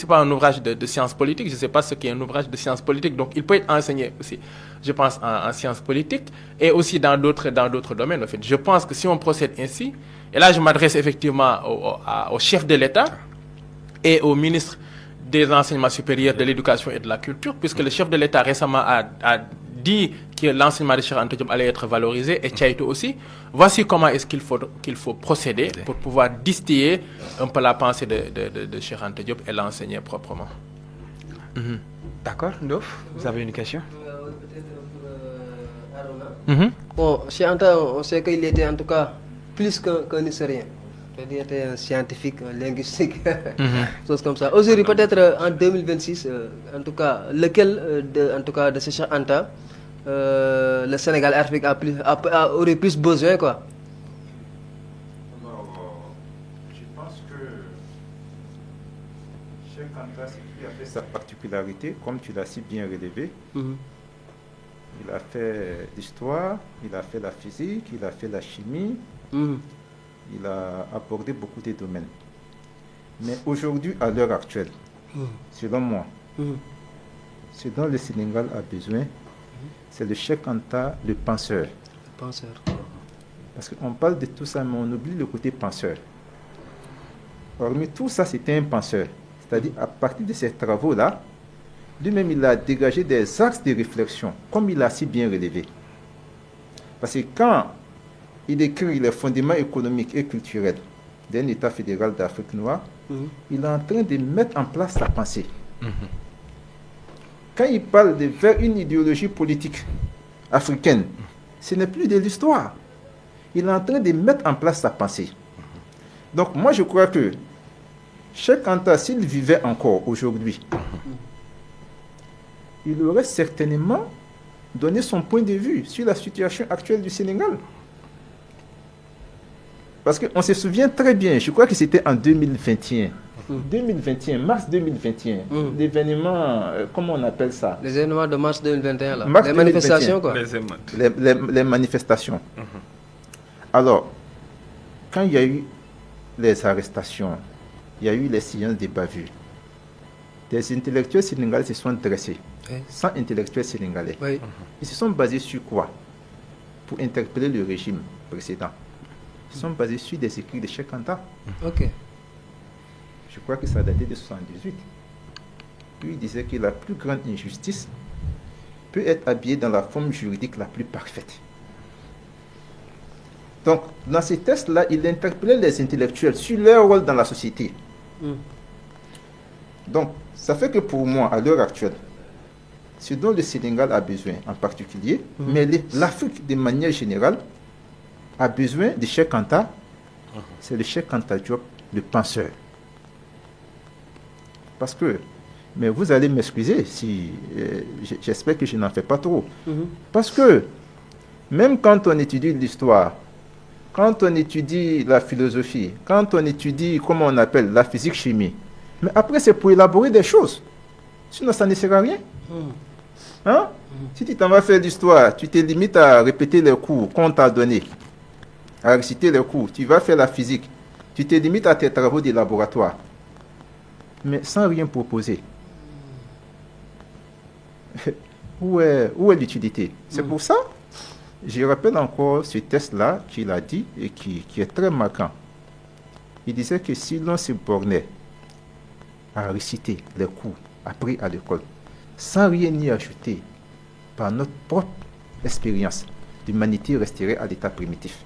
C: pas un ouvrage de sciences politiques, je ne sais pas ce qu'est un ouvrage de sciences politiques. Donc, il peut être enseigné aussi, je pense, en sciences politiques et aussi dans d'autres domaines. En fait. Je pense que si on procède ainsi, et là, je m'adresse effectivement au chef de l'État et au ministre des enseignements supérieurs, de l'éducation et de la culture, puisque le chef de l'État récemment a dit que l'enseignement de Cheikh Anta Diop allait être valorisé, et Tchaïto aussi. Voici comment est-ce qu'il faut procéder pour pouvoir distiller un peu la pensée de Cheikh Anta Diop et l'enseigner proprement.
A: D'accord, Ndof, vous avez une question?
D: Peut-être pour Arona. Bon, Cheikh Anta, on sait qu'il était en tout cas plus qu'un historien. Il était un scientifique, un linguistique, choses comme ça. Aujourd'hui, peut-être en 2026, en tout cas, lequel de ce Cheikh Anta, le Sénégal et l'Afrique aurait plus besoin, quoi?
B: Alors, je pense que Cheikh Anta, ce qui a fait sa particularité, comme tu l'as si bien relevé, il a fait l'histoire, il a fait la physique, il a fait la chimie, il a abordé beaucoup de domaines. Mais aujourd'hui, à l'heure actuelle, selon moi, ce dont le Sénégal a besoin, c'est le Cheikh Anta, le penseur.
D: Le penseur.
B: Parce qu'on parle de tout ça, mais on oublie le côté penseur. Hormis tout ça, c'était un penseur. C'est-à-dire, à partir de ces travaux-là, lui-même, il a dégagé des axes de réflexion, comme il a si bien relevé. Parce que quand il écrit les fondements économiques et culturels d'un État fédéral d'Afrique noire, il est en train de mettre en place sa pensée. Quand il parle de vers une idéologie politique africaine, ce n'est plus de l'histoire. Il est en train de mettre en place sa pensée. Donc moi je crois que Cheikh Anta, s'il vivait encore aujourd'hui, il aurait certainement donné son point de vue sur la situation actuelle du Sénégal. Parce qu'on se souvient très bien, je crois que c'était en 2021. 2021, mars 2021, l'événement, comment on appelle ça?
D: Les événements de mars 2021, là.
B: Mars
D: les
B: 2021.
D: Manifestations, quoi.
B: Les manifestations. Alors, quand il y a eu les arrestations, il y a eu les séances de bavures, des intellectuels sénégalais se sont dressés, 100 intellectuels sénégalais. Ils se sont basés sur quoi? Pour interpeller le régime précédent. Ils sont basés sur des écrits de Cheikh Anta.
D: Ok.
B: Je crois que ça datait de 1978. Puis il disait que la plus grande injustice peut être habillée dans la forme juridique la plus parfaite. Donc, dans ces textes-là, il interpellait les intellectuels sur leur rôle dans la société. Donc, ça fait que pour moi, à l'heure actuelle, ce dont le Sénégal a besoin en particulier, mais l'Afrique de manière générale, a besoin de Cheikh Anta, c'est le Cheikh Anta Diop le penseur. Parce que, mais vous allez m'excuser si j'espère que je n'en fais pas trop. Parce que même quand on étudie l'histoire, quand on étudie la philosophie, quand on étudie, comment on appelle, la physique-chimie, mais après c'est pour élaborer des choses. Sinon ça ne sert à rien. Hein? Si tu t'en vas faire l'histoire, tu te limites à répéter les cours qu'on t'a donnés, à réciter les cours, tu vas faire la physique, tu te limites à tes travaux de laboratoire, mais sans rien proposer. Où est l'utilité? C'est pour ça, je rappelle encore ce test-là qu'il a dit et qui est très marquant. Il disait que si l'on se bornait à réciter les cours appris à l'école, sans rien y ajouter, par notre propre expérience, l'humanité resterait à l'état primitif.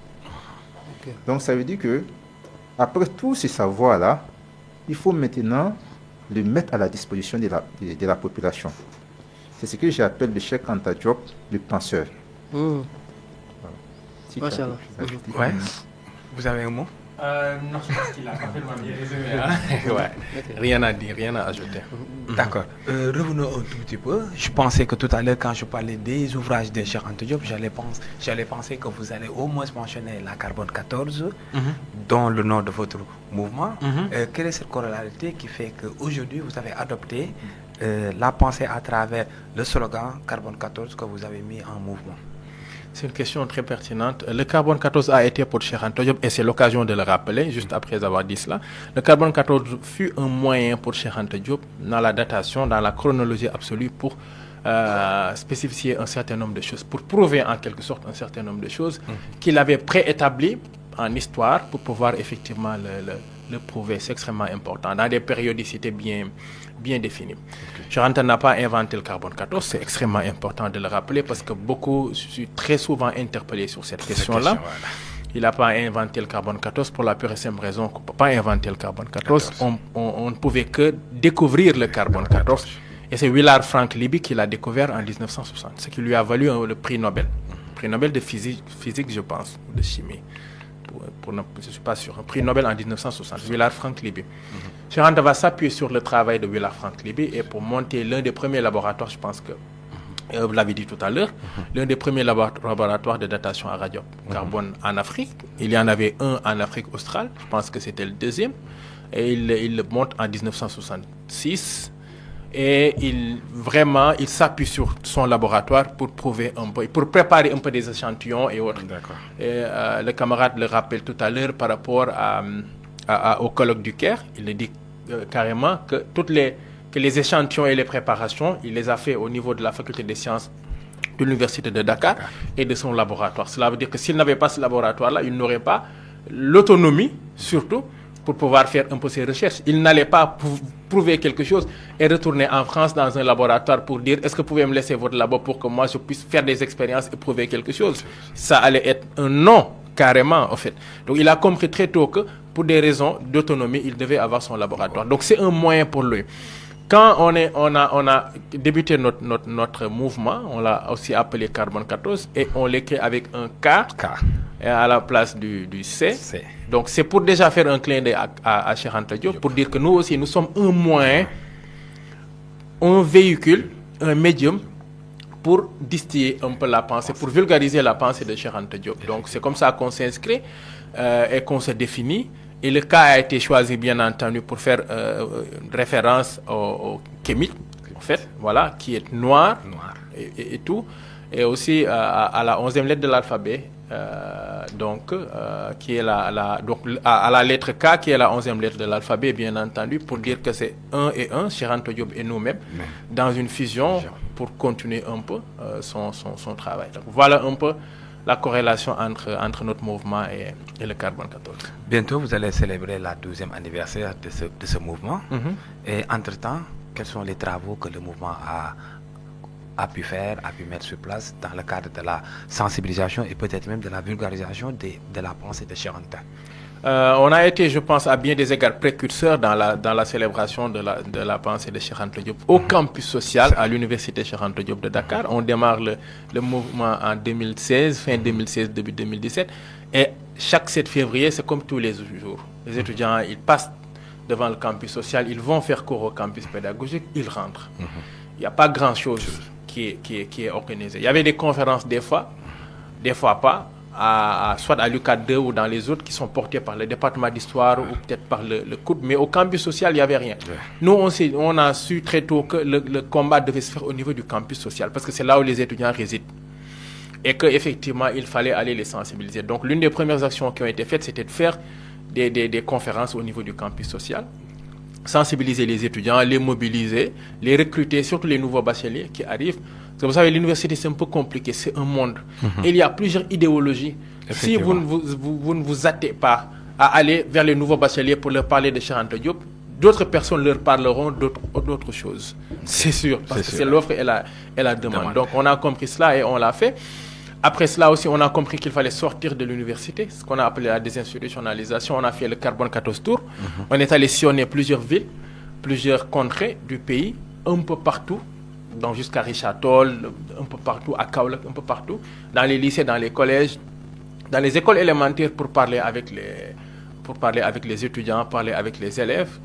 B: Donc ça veut dire que, après tout ce savoir-là, il faut maintenant le mettre à la disposition de la population. C'est ce que j'appelle le Cheikh Anta Diop, le penseur.
D: Voilà.
B: Si
D: Machallah.
A: Ouais. Vous avez un mot?
C: Non, je pense qu'il a parfaitement bien résumé. Ouais. Rien à dire, rien à ajouter.
A: D'accord. Revenons un tout petit peu. Je pensais que tout à l'heure, quand je parlais des ouvrages de Cheikh Anta Diop, j'allais penser que vous allez au moins mentionner la Carbone 14, dans le nom de votre mouvement. Quelle est cette corrélarité qui fait qu'aujourd'hui, vous avez adopté la pensée à travers le slogan Carbone 14 que vous avez mis en mouvement?
C: C'est une question très pertinente. Le Carbone 14 a été pour Cheikh Anta Diop, et c'est l'occasion de le rappeler, juste après avoir dit cela. Le Carbone 14 fut un moyen pour Cheikh Anta Diop dans la datation, dans la chronologie absolue, pour spécifier un certain nombre de choses, pour prouver en quelque sorte un certain nombre de choses qu'il avait préétablies en histoire pour pouvoir effectivement le prouver. C'est extrêmement important, dans des périodicités bien définies. Cheikh Anta n'a pas inventé le Carbone 14, c'est extrêmement important de le rappeler parce que beaucoup sont très souvent interpellés sur cette question-là. Il n'a pas inventé le Carbone 14 pour la pure et simple raison qu'on ne peut pas inventer le Carbone 14. On ne pouvait que découvrir le Carbone 14. Et c'est Willard Frank Libby qui l'a découvert en 1960, ce qui lui a valu le prix Nobel. Prix Nobel de physique, je pense, ou de chimie. Je ne suis pas sûr. Un prix Nobel en 1960, Willard Frank Libby. Cheikh Anta va s'appuyer sur le travail de Willard Frank Libby et pour monter l'un des premiers laboratoires, je pense que vous l'avez dit tout à l'heure, l'un des premiers laboratoires de datation à radiocarbone en Afrique. Il y en avait un en Afrique australe, je pense que c'était le deuxième, et il le monte en 1966. Et il s'appuie sur son laboratoire pour prouver un peu, pour préparer un peu des échantillons et autres. Et le camarade le rappelle tout à l'heure par rapport au colloque du Caire. Il le dit carrément que que les échantillons et les préparations, il les a fait au niveau de la faculté des sciences de l'université de Dakar et de son laboratoire. Cela veut dire que s'il n'avait pas ce laboratoire-là, il n'aurait pas l'autonomie, surtout, pour pouvoir faire un peu ses recherches. Il n'allait pas prouver quelque chose et retourner en France dans un laboratoire pour dire est-ce que vous pouvez me laisser votre labo pour que moi je puisse faire des expériences et prouver quelque chose. Ça allait être un non, carrément, en fait. Donc il a compris très tôt que pour des raisons d'autonomie, il devait avoir son laboratoire. Donc c'est un moyen pour lui. Quand on a débuté notre mouvement, on l'a aussi appelé Carbone 14 et on l'écrit avec un K. À la place du C. Donc c'est pour déjà faire un clin d'œil à Cheikh Anta Diop, pour dire que nous aussi, nous sommes un moyen, un véhicule, un médium pour distiller un peu la pensée, pour vulgariser la pensée de Cheikh Anta Diop. Donc c'est comme ça qu'on s'inscrit et qu'on se définit. Et le cas a été choisi, bien entendu, pour faire référence au kémite, en fait, voilà, qui est noir. Et tout. Et aussi à la 11e lettre de l'alphabet, qui est à la lettre K, qui est la 11e lettre de l'alphabet, bien entendu, pour dire que c'est 1 et 1, Cheikh Anta Diop et nous-mêmes, dans une fusion pour continuer un peu son travail. Donc, voilà un peu la corrélation entre notre mouvement et le Carbone 14.
A: Bientôt, vous allez célébrer la 12e anniversaire de ce mouvement. Et entre-temps, quels sont les travaux que le mouvement a pu faire, a pu mettre sur place dans le cadre de la sensibilisation et peut-être même de la vulgarisation de la pensée de Cheikh Anta?
C: On a été, je pense, à bien des égards précurseurs dans la célébration de la pensée de Cheikh Anta Diop au campus social à l'université Cheikh Anta Diop de Dakar. On démarre le mouvement en 2016, fin 2016, début 2017. Et chaque 7 février, c'est comme tous les jours. Les étudiants, ils passent devant le campus social, ils vont faire cours au campus pédagogique, ils rentrent. Il n'y a pas grand-chose qui est organisé. Il y avait des conférences des fois pas, soit à l'UCAD2 ou dans les autres qui sont portés par le département d'histoire ou peut-être par le COUD, mais au campus social, il n'y avait rien. Nous, on a su très tôt que le combat devait se faire au niveau du campus social, parce que c'est là où les étudiants résident. Et qu'effectivement, il fallait aller les sensibiliser. Donc, l'une des premières actions qui ont été faites, c'était de faire des conférences au niveau du campus social, sensibiliser les étudiants, les mobiliser, les recruter, surtout les nouveaux bacheliers qui arrivent. Parce que vous savez, l'université, c'est un peu compliqué, c'est un monde. Et il y a plusieurs idéologies. Si vous ne vous attez pas à aller vers les nouveaux bacheliers pour leur parler de Cheikh Anta Diop, d'autres personnes leur parleront d'autres choses. C'est sûr, parce que c'est l'offre et la demande. Donc, on a compris cela et on l'a fait. Après cela aussi, on a compris qu'il fallait sortir de l'université, ce qu'on a appelé la désinstitutionnalisation. On a fait le Carbone 14 Tours. On est allé sillonner plusieurs villes, plusieurs contrées du pays, un peu partout, donc jusqu'à Richard Toll, un peu partout, à Kaolack, un peu partout, dans les lycées, dans les collèges, dans les écoles élémentaires pour parler avec les étudiants, parler avec les élèves.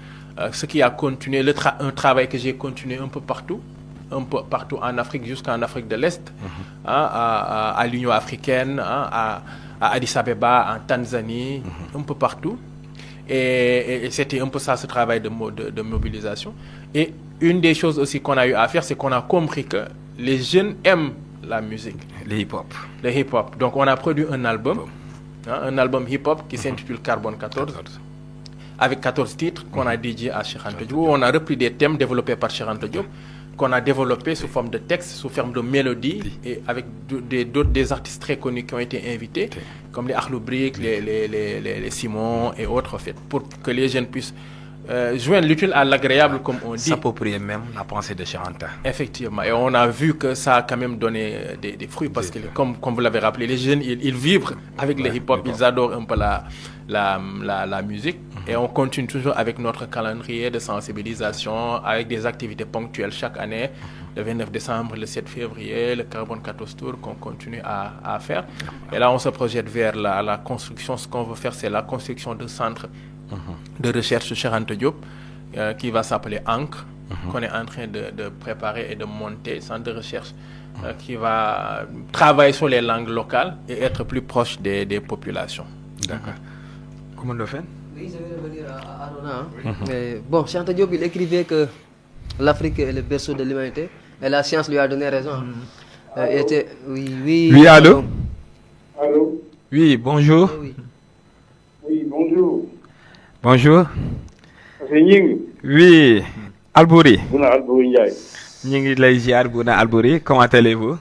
C: Ce qui a continué, un travail que j'ai continué un peu partout en Afrique, jusqu'en Afrique de l'Est, à l'Union africaine, à Addis Abeba, en Tanzanie, un peu partout. Et c'était un peu ça, ce travail de mobilisation. Et une des choses aussi qu'on a eu à faire, c'est qu'on a compris que les jeunes aiment la musique.
A: Le hip-hop.
C: Le hip-hop. Donc on a produit un album hip-hop qui s'intitule Carbone 14. Avec 14 titres qu'on a dédiés à Cheikh Anta Diop. On a repris des thèmes développés par Cheikh Anta Diop, qu'on a développé sous forme de texte, sous forme de mélodie, et avec des artistes très connus qui ont été invités, comme les Akhlou Brick, les Simon et autres, en fait, pour que les jeunes puissent joindre l'utile à l'agréable, comme on dit.
A: S'approprier même la pensée de Cheikh Anta.
C: Effectivement, et on a vu que ça a quand même donné des fruits, parce que comme vous l'avez rappelé, les jeunes, ils vivent avec le hip-hop, ils adorent un peu la musique. Et on continue toujours avec notre calendrier de sensibilisation, avec des activités ponctuelles chaque année, le 29 décembre, le 7 février, le Carbone 14 Tours qu'on continue à faire. Et là, on se projette vers la construction. Ce qu'on veut faire, c'est la construction de centres de recherche Cheikh Anta Diop, qui va s'appeler Ancre, qu'on est en train de préparer et de monter, centre de recherche, qui va travailler sur les langues locales et être plus proche des populations.
A: D'accord. Comment le fait?
D: Oui, je vais revenir à Arona. Mais bon, Cheikh Anta Diop, il écrivait que l'Afrique est le berceau de l'humanité, et la science lui a donné raison.
A: Oui, allô?
F: Allô?
A: Oui, bonjour.
F: Oui, bonjour.
A: Bonjour.
F: C'est Ning.
A: Oui, Albouri.
F: Bouna Albouri Ndiaye.
A: Ning lay ziar, Bouna Albouri. Comment allez-vous?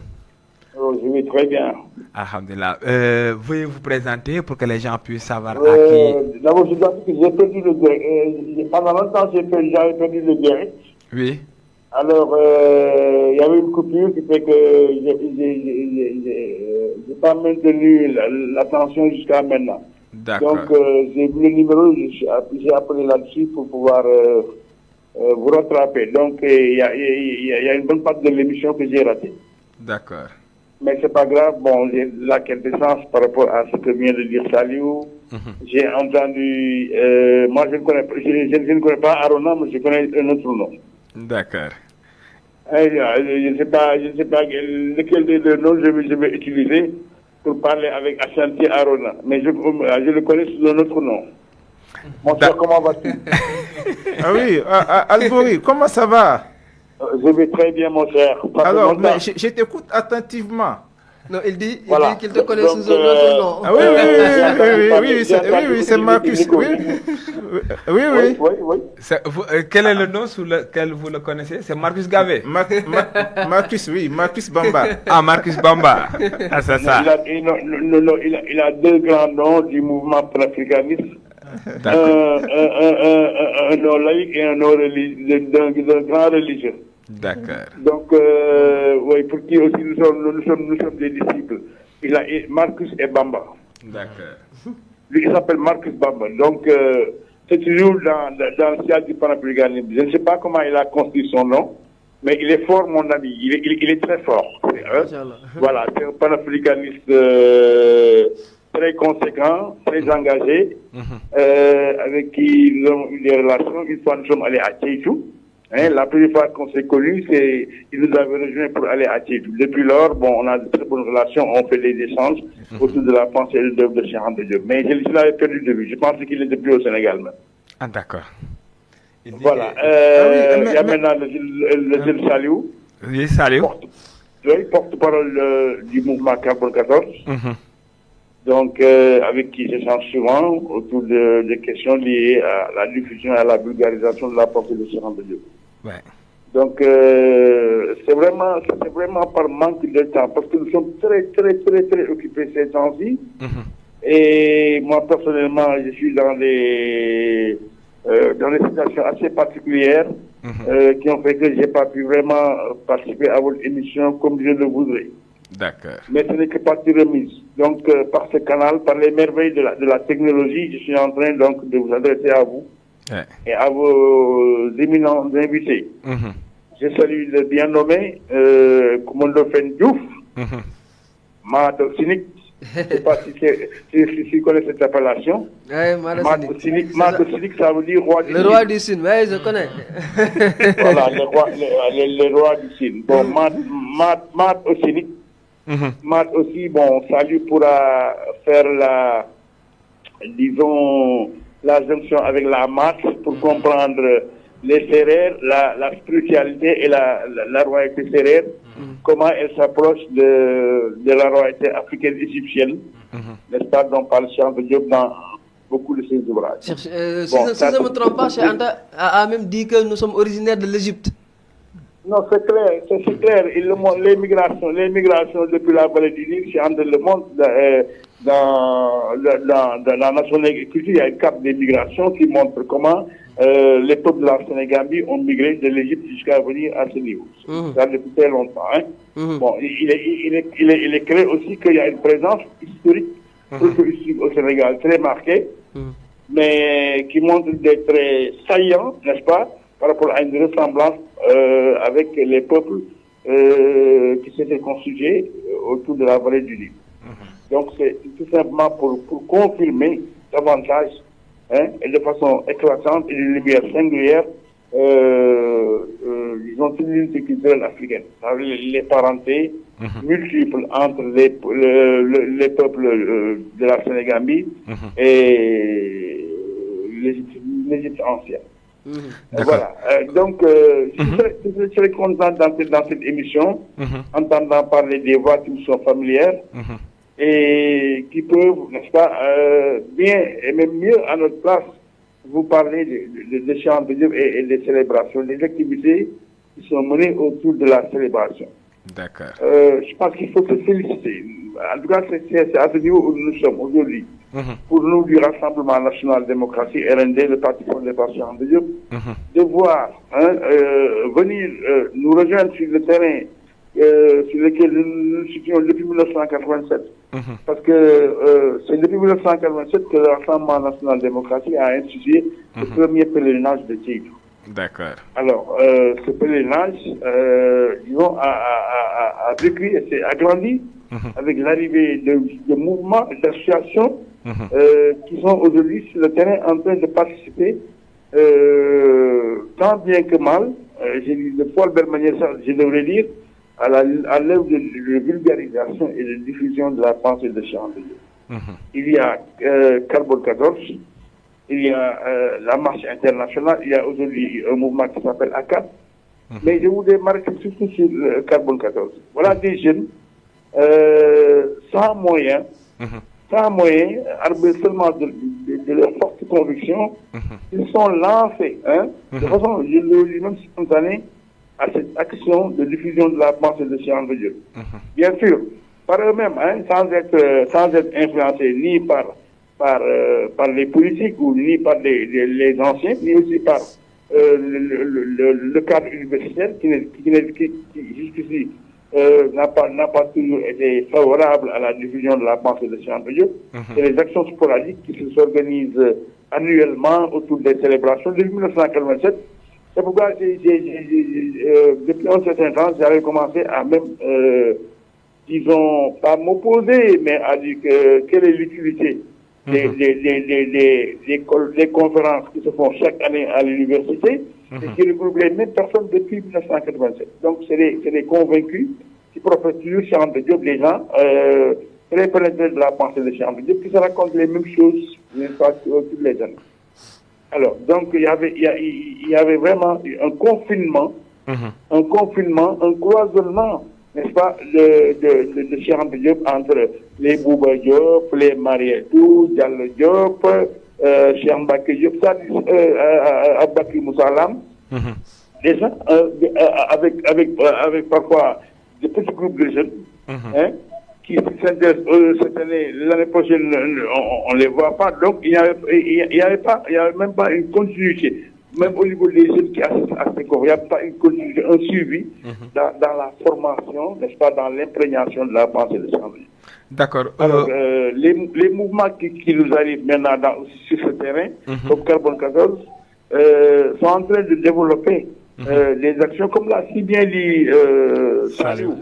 F: Oh, je vais très bien.
A: Alhamdulillah. Veuillez vous présenter pour que les gens puissent savoir à qui...
F: D'abord, je dois dire que j'ai perdu le direct. Pendant longtemps, j'avais perdu le direct.
A: Oui.
F: Alors, il y avait une coupure qui fait que j'ai pas maintenu l'attention jusqu'à maintenant.
A: D'accord.
F: Donc, j'ai vu le numéro, j'ai appelé là-dessus pour pouvoir vous rattraper. Donc, il y a une bonne partie de l'émission que j'ai ratée.
A: D'accord.
F: Mais c'est pas grave, bon, j'ai la quintessence par rapport à ce que vient de dire Saliou. J'ai entendu, moi je ne connais pas Arona, mais je connais un autre nom.
A: D'accord.
F: Je ne sais pas lequel des deux noms je vais utiliser pour parler avec Ashanti Arona, mais je le connais sous un autre nom. Mon cher, comment vas-tu?
G: Ah oui, Albouri, comment ça va?
F: Je vais très bien, mon cher.
G: Alors, mais je t'écoute attentivement.
D: Non, il dit qu'il te
F: Donc,
D: connaît sous un autre nom.
G: Ah oui, c'est Marcus. Oui.
A: Quel est le nom sous lequel vous le connaissez? C'est Marcus Gavé.
G: Marcus, oui, Marcus Bamba.
A: Ah, Marcus Bamba. Ah, c'est ça.
F: Il a deux grands noms du mouvement panafricaniste. Un nom laïque et un nom d'un grand religieux.
A: D'accord.
F: Donc, oui, pour qui aussi nous sommes des disciples. Marcus et Bamba.
A: D'accord.
F: Lui, il s'appelle Marcus Bamba. Donc, c'est toujours dans le ciel du panafricanisme. Je ne sais pas comment il a construit son nom, mais il est fort, mon ami. Il est très fort. Voilà, c'est un panafricaniste très conséquent, très engagé, avec qui nous avons eu des relations. Une fois, nous sommes allés à Tchétou. La première fois qu'on s'est connus, il nous avait rejoint pour aller à Tchétou. Depuis lors, on a de très bonnes relations, on fait des échanges autour de la pensée et de l'œuvre de Cheikh Anta Diop. Mais je l'avais perdu de vue. Je pense qu'il est depuis au Sénégal même.
A: Ah, d'accord.
F: Voilà. Il y a maintenant le jeune Saliou.
A: Oui, Saliou.
F: Porte-parole du mouvement Carbone 14. Donc, avec qui j'échange souvent autour des questions liées à la diffusion et à la vulgarisation de la pensée de Cheikh Anta Diop.
A: Ouais.
F: Donc, c'est vraiment par manque de temps, parce que nous sommes très, très, très, très occupés ces temps-ci. Et moi, personnellement, je suis dans des situations assez particulières qui ont fait que je n'ai pas pu vraiment participer à votre émission comme je le voudrais.
A: D'accord.
F: Mais ce n'est que partie remise. Donc, par ce canal, par les merveilles de la technologie, je suis en train donc de vous adresser à vous et à vos éminents invités. Je salue le bien nommé Koumando Fen Diouf, Mato Sinik. Je ne sais pas si tu connais cette appellation. Mato Sinik, ça veut dire roi du Sine.
D: Le roi du Sine, oui, je connais.
F: Voilà, le roi du Sine. Bon, Mato Sinik. Matt aussi, Salut pourra faire la jonction avec la Mat pour comprendre les Sérères, la spiritualité et la royauté sérère, comment elle s'approche de la royauté africaine égyptienne, n'est-ce pas, dont parle Cheikh Anta Diop dans beaucoup de ses ouvrages.
D: Si je ne me trompe pas, Cheikh Anta a même dit que nous sommes originaires de l'Égypte.
F: Non, c'est clair. Il le montre, les migrations depuis la vallée du Nil, c'est entre le monde dans la nationale culture, il y a une carte des migrations qui montre comment les peuples de la Sénégambie ont migré de l'Égypte jusqu'à venir à ce niveau. Ça depuis très longtemps. Bon, il est clair aussi qu'il y a une présence historique au Sénégal très marquée, mais qui montre des traits saillants, n'est-ce pas, par rapport à une ressemblance avec les peuples qui s'étaient constitués autour de la vallée du Nil. Donc c'est tout simplement pour confirmer davantage et de façon éclatante et de lumière singulière disons une unité culturelle africaine. Les parentés multiples entre les peuples de la Sénégambie et l'Égypte ancienne. Voilà. Donc, je suis très content d'entrer dans cette émission, entendant parler des voix qui me sont familières et qui peuvent, n'est-ce pas, bien et même mieux à notre place, vous parler de Cheikh Anta Diop et des célébrations, des activités qui sont menées autour de la célébration.
A: D'accord.
F: Je pense qu'il faut se féliciter. En tout cas, c'est à ce niveau où nous sommes aujourd'hui. Pour nous du Rassemblement National Démocratie, RND, le parti fondé par Cheikh Anta Diop, de voir venir nous rejoindre sur le terrain sur lequel nous nous situons depuis 1987. Parce que c'est depuis 1987 que le Rassemblement National Démocratie a institué le premier pèlerinage de Tchétou.
A: D'accord.
F: Alors, ce pèlerinage, disons, a vécu et s'est agrandi avec l'arrivée de mouvements, d'associations qui sont aujourd'hui sur le terrain en train de participer, tant bien que mal, j'ai dit de fort belle manière, je devrais dire, à l'œuvre de vulgarisation et de diffusion de la pensée de Cheikh Anta Diop. Il y a Carbone 14, il y a la marche internationale, il y a aujourd'hui un mouvement qui s'appelle ACAP, mais je voudrais marquer surtout sur Carbone 14. Voilà des jeunes sans moyens, armés seulement de leur forte conviction, ils sont lancés, de façon, je le dis même spontanée, à cette action de diffusion de la pensée de Cheikh Anta Diop. Bien sûr, par eux-mêmes, sans être influencés ni par les politiques ou ni par les anciens, ni aussi par le cadre universitaire qui jusqu'ici n'a pas toujours été favorable à la diffusion de la pensée de Cheikh Anta Diop. C'est les actions sporadiques qui s'organisent annuellement autour des célébrations depuis 1987. C'est pourquoi depuis un certain temps, j'avais commencé à même disons, pas m'opposer, mais à dire que quelle est l'utilité des conférences qui se font chaque année à l'université et qui regroupent les mêmes personnes depuis 1987. Donc, c'est des convaincus qui professent toujours Cheikh Anta Diop, les gens très pénétrés de la pensée de Cheikh Anta Diop, qui se racontent les mêmes choses, n'est-ce pas, toutes les années. Alors, donc, il y avait vraiment un confinement, un cloisonnement, n'est-ce pas, de Cheikh Anta Diop entre les Bouba Diop, les Marietou, Diallo Diop, Cheikh Mbacké Diop, Aboubakry Moussa Lam, des gens avec parfois des petits groupes de jeunes, qui s'intéressent cette année, l'année prochaine, on ne les voit pas. Donc, il n'y avait même pas une continuité. Même au niveau des jeunes qui assistent à ces cours, il n'y a pas une continuité, un suivi dans la formation, n'est-ce pas, dans l'imprégnation de la pensée de Cheikh.
A: D'accord.
F: Alors, les mouvements qui nous arrivent maintenant sur ce terrain, comme Carbone 14, sont en train de développer des actions, comme l'a si bien dit Saliou,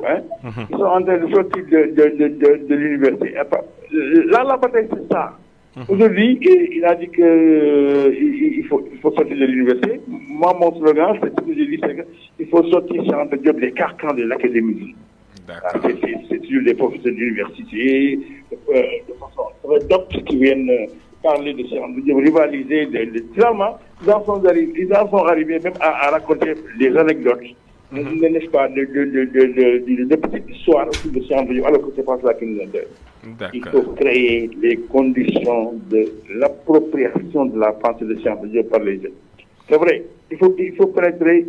F: qui sont en train de sortir de l'université. Là, la bataille, c'est ça. Aujourd'hui, il a dit qu'il faut sortir de l'université. Moi, mon slogan, c'est ce que j'ai dit, c'est qu'il faut sortir Cheikh Anta Diop des carcans de l'académie. C'est toujours les professeurs d'université, de façon très docte, qui viennent parler de Cheikh Anta Diop, rivaliser. Finalement, ils en sont arrivés même à raconter des anecdotes, n'est-ce pas, de petites histoires autour de Cheikh Anta Diop, alors que c'est pas ça qui nous intéresse. Il faut créer les conditions de l'appropriation de la pensée de Cheikh Anta Diop par les jeunes. C'est vrai, il faut pénétrer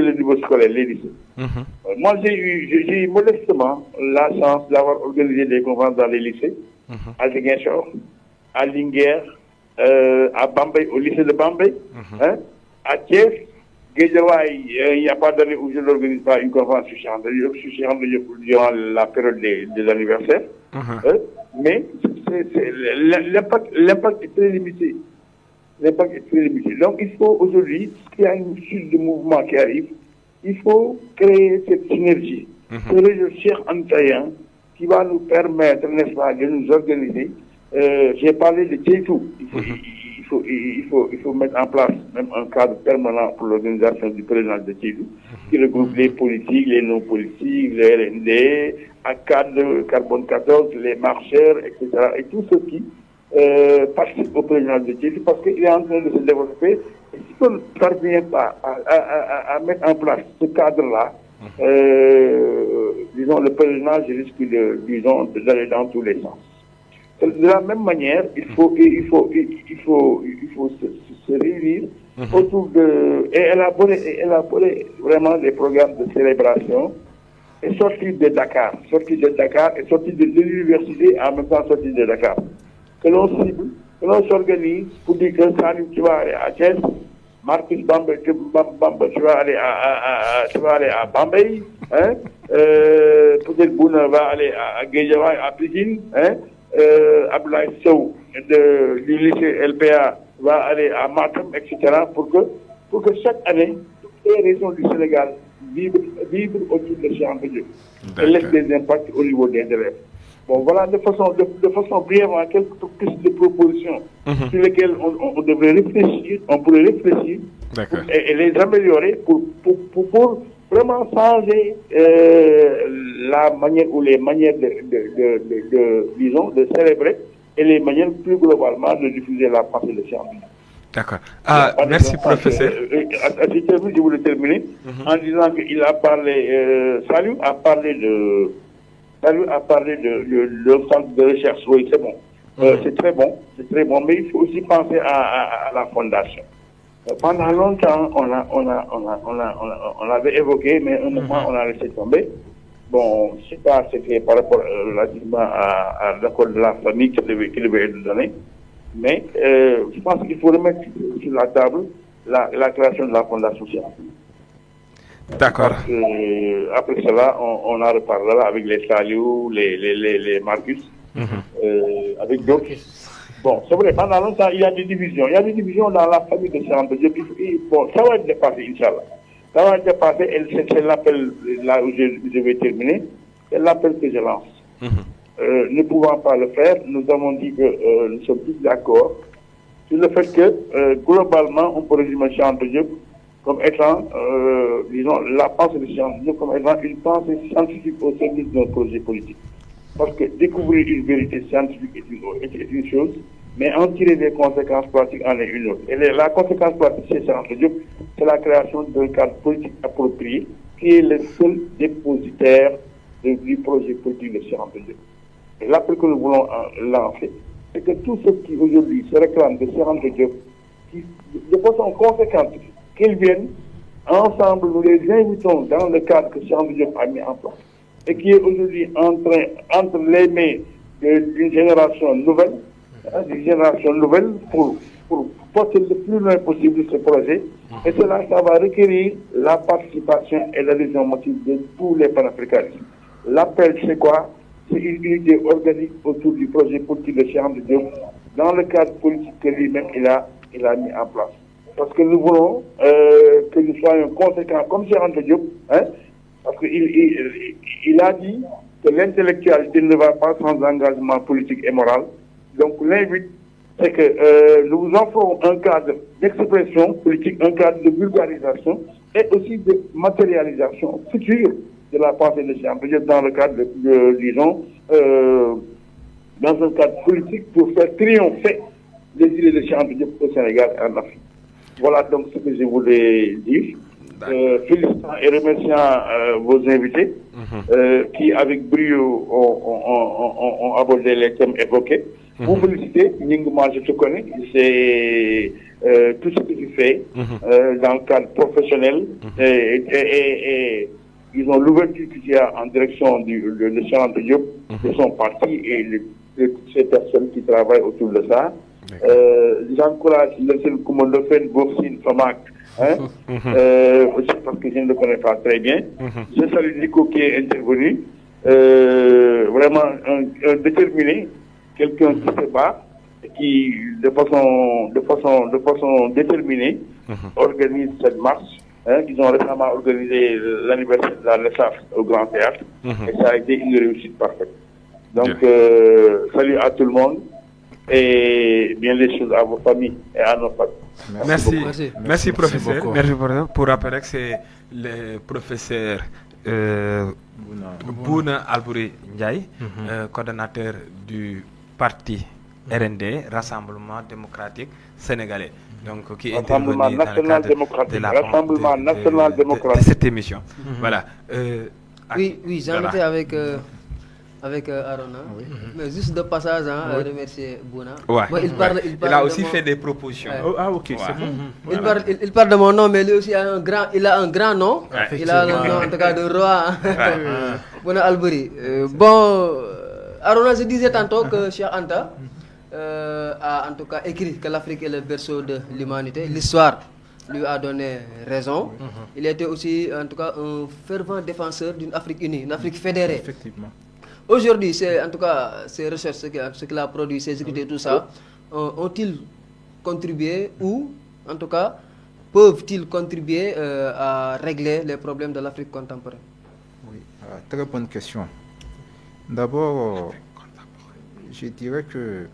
F: le niveau scolaire, les lycées. Moi, j'ai eu modestement la chance d'avoir organisé des conférences dans les lycées, à Ziguinchor, à Linguère, à Bambey, au lycée de Bambey, à Thiès, Guédiawaye, il n'y a pas d'année où je n'organise pas une conférence sur Cheikh Anta Diop durant la période des anniversaires. Mais l'impact est très limité. Donc, il faut aujourd'hui, s'il y a une suite de mouvements qui arrive, il faut créer cette synergie. Ce réseau Cheikh Antayen qui va nous permettre, n'est-ce pas, de nous organiser. J'ai parlé de Tchétou. Il faut mettre en place même un cadre permanent pour l'organisation du président de Tchétou, qui regroupe les politiques, les non-politiques, les RND, à cadre Carbone 14, les marcheurs, etc. Et tout ce qui participe au président de Tchétou, parce qu'il est en train de se développer. Et si on ne parvient pas à mettre en place ce cadre-là, disons, le président risque d'aller dans tous les sens. De la même manière, il faut se réunir autour et élaborer vraiment des programmes de célébration et sortir de Dakar et sortir de l'université en même temps sortir de Dakar. Que l'on cible, que l'on s'organise pour dire que Salim, tu vas aller à Thiès, Marcus Bamba, tu vas aller à Bambey, peut-être Bouna va aller à Guédiawaye, à Pikine, Abdoulaye Sow du lycée LPA va aller à Matam, etc. pour que chaque année, toutes les régions du Sénégal vivent autour de Cheikh Anta Diop et laissent des impacts au niveau des élèves. Bon, voilà de façon brièvement quelques pistes de propositions sur lesquelles on devrait réfléchir, on pourrait réfléchir et les améliorer pour vraiment changer la manière ou les manières disons, de célébrer et les manières plus globalement de diffuser la pensée de Cheikh Anta Diop.
A: D'accord. Merci, professeur.
F: Je voulais terminer en disant qu'il a parlé, Saliou a parlé de centre de recherche. Oui, c'est bon. C'est très bon, mais il faut aussi penser à la fondation. Pendant longtemps, on l'avait évoqué, mais un moment, on a laissé tomber. Bon, je ne sais pas si c'était par rapport relativement à l'accord de la famille qui devait être donné, mais je pense qu'il faut remettre sur la table la création de la fondation sociale.
A: D'accord.
F: Après cela, on en reparlera avec les Saliou, les Marcus, avec d'autres. Bon, c'est vrai, pendant longtemps, il y a des divisions. Il y a des divisions dans la famille de Cheikh Anta Diop. Bon, ça va être dépassé, Inch'Allah. Ça va être dépassé, et c'est l'appel là où je vais terminer. C'est l'appel que je lance. Ne pouvant pas le faire, nous avons dit que nous sommes tous d'accord sur le fait que, globalement, on peut résumer Cheikh Anta Diop comme étant, disons, la pensée de Cheikh Anta Diop comme étant une pensée scientifique au service d'un projet politique. Parce que découvrir une vérité scientifique est une chose, mais en tirer des conséquences pratiques en est une autre. Et la conséquence pratique chez Cheikh Anta Diop, c'est la création d'un cadre politique approprié qui est le seul dépositaire du projet politique de Cheikh Anta Diop. Et l'appel que nous voulons lancer, c'est que tous ceux qui aujourd'hui se réclament de Cheikh Anta Diop, qui, de façon conséquente, qu'ils viennent ensemble, nous les invitons dans le cadre que Cheikh Anta Diop a mis en place et qui est aujourd'hui entre les mains d'une génération nouvelle, pour porter le plus loin possible ce projet. Et cela, ça va requérir la participation et l'adhésion motive de tous les panafricanistes. L'appel, c'est quoi? C'est une unité organique autour du projet politique de Cheikh Anta Diop dans le cadre politique que lui-même il a mis en place. Parce que nous voulons que nous soyons conséquents comme Cheikh Anta Diop, parce qu'il a dit que l'intellectualité ne va pas sans engagement politique et moral. Donc l'invite, c'est que nous vous offrons un cadre d'expression politique, un cadre de vulgarisation et aussi de matérialisation future de la pensée de Cheikh Anta Diop dans le cadre disons, dans un cadre politique pour faire triompher les idées de Cheikh Anta Diop au Sénégal et en Afrique. Voilà donc ce que je voulais dire. Félicitant et remerciant vos invités qui, avec brio, ont abordé les thèmes évoqués. Vous félicitez, moi je te connais, c'est tout ce que tu fais dans le cadre professionnel et ils ont l'ouverture que tu as en direction de Cheikh Anta Diop, de son parti et de toutes ces personnes qui travaillent autour de ça. J'encourage le seul Koumondofène, Boursin, Famak, aussi parce que je ne le connais pas très bien. Je salue Nico qui est intervenu, vraiment un déterminé, quelqu'un qui se bat, qui de façon déterminée organise cette marche. Ils ont récemment organisé l'anniversaire de la naissance au Grand Théâtre et ça a été une réussite parfaite. Donc, salut à tout le monde et bien les choses à vos familles et à nos familles.
A: Merci professeur. Merci pour rappeler que c'est le professeur Bouna Albouri Ndiaye, coordonnateur du parti RND, Rassemblement démocratique sénégalais. Donc, qui est intervenu dans le cadre de cette émission. Voilà.
D: Oui, j'en étais avec Arona. Mais juste de passage, remercier Bouna.
A: Il a aussi fait des propositions.
G: Ok, c'est bon.
D: Il parle de mon nom, mais lui aussi il a un grand nom. Il a le nom en tout cas de roi. Bouna Albouri. Bon, Arona, je disais tantôt que Cheikh Anta a en tout cas écrit que l'Afrique est le berceau de l'humanité. L'histoire lui a donné raison. Il était aussi en tout cas un fervent défenseur d'une Afrique unie, une Afrique fédérée.
G: Effectivement.
D: Aujourd'hui, c'est en tout cas ces recherches, ce qu'il a produit, ses écrits et tout ça, ont-ils contribué ou en tout cas peuvent-ils contribuer à régler les problèmes de l'Afrique contemporaine?
B: Oui, très bonne question. D'abord, je dirais que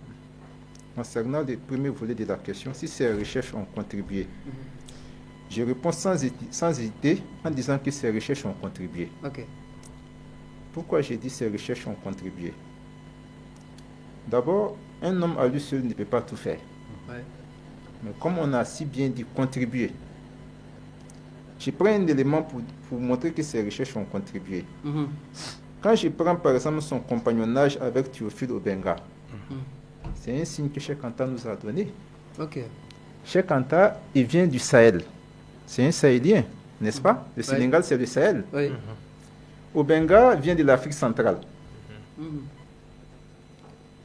B: concernant le premier volet de la question, si ces recherches ont contribué, je réponds sans hésiter en disant que ces recherches ont contribué.
D: Ok.
B: Pourquoi j'ai dit ces recherches ont contribué? D'abord, un homme à lui seul ne peut pas tout faire.
D: Ouais.
B: Mais comme on a si bien dit contribuer, je prends un élément pour montrer que ces recherches ont contribué. Quand je prends par exemple son compagnonnage avec Théophile Obenga, c'est un signe que Cheikh Anta nous a donné. Cheikh Anta, il vient du Sahel. C'est un Sahélien, n'est-ce pas? Le Sénégal, c'est le Sahel. Obenga vient de l'Afrique centrale.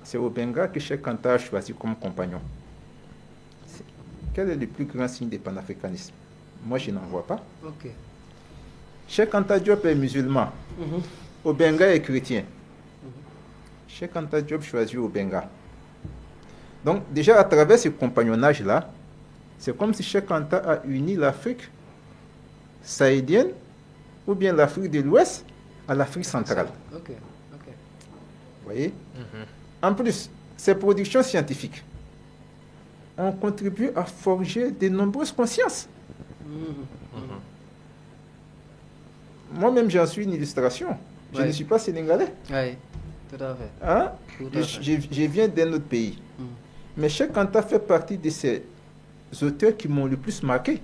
B: C'est Obenga que Cheikh Anta a choisi comme compagnon. Quel est le plus grand signe du panafricanisme? Moi, je n'en vois pas. Cheikh Anta Diop est musulman. Obenga est chrétien. Cheikh Anta Diop choisit Obenga. Donc, déjà, à travers ce compagnonnage-là, c'est comme si Cheikh Anta a uni l'Afrique sahélienne ou bien l'Afrique de l'Ouest à l'Afrique centrale.
D: Ok.
B: Vous voyez? En plus, ces productions scientifiques ont contribué à forger de nombreuses consciences. Moi-même, j'en suis une illustration. Je ne suis pas sénégalais.
D: Oui, tout à fait.
B: Hein?
D: Tout à fait.
B: Je viens d'un autre pays. Mais Cheikh Anta fait partie de ces auteurs qui m'ont le plus marqué.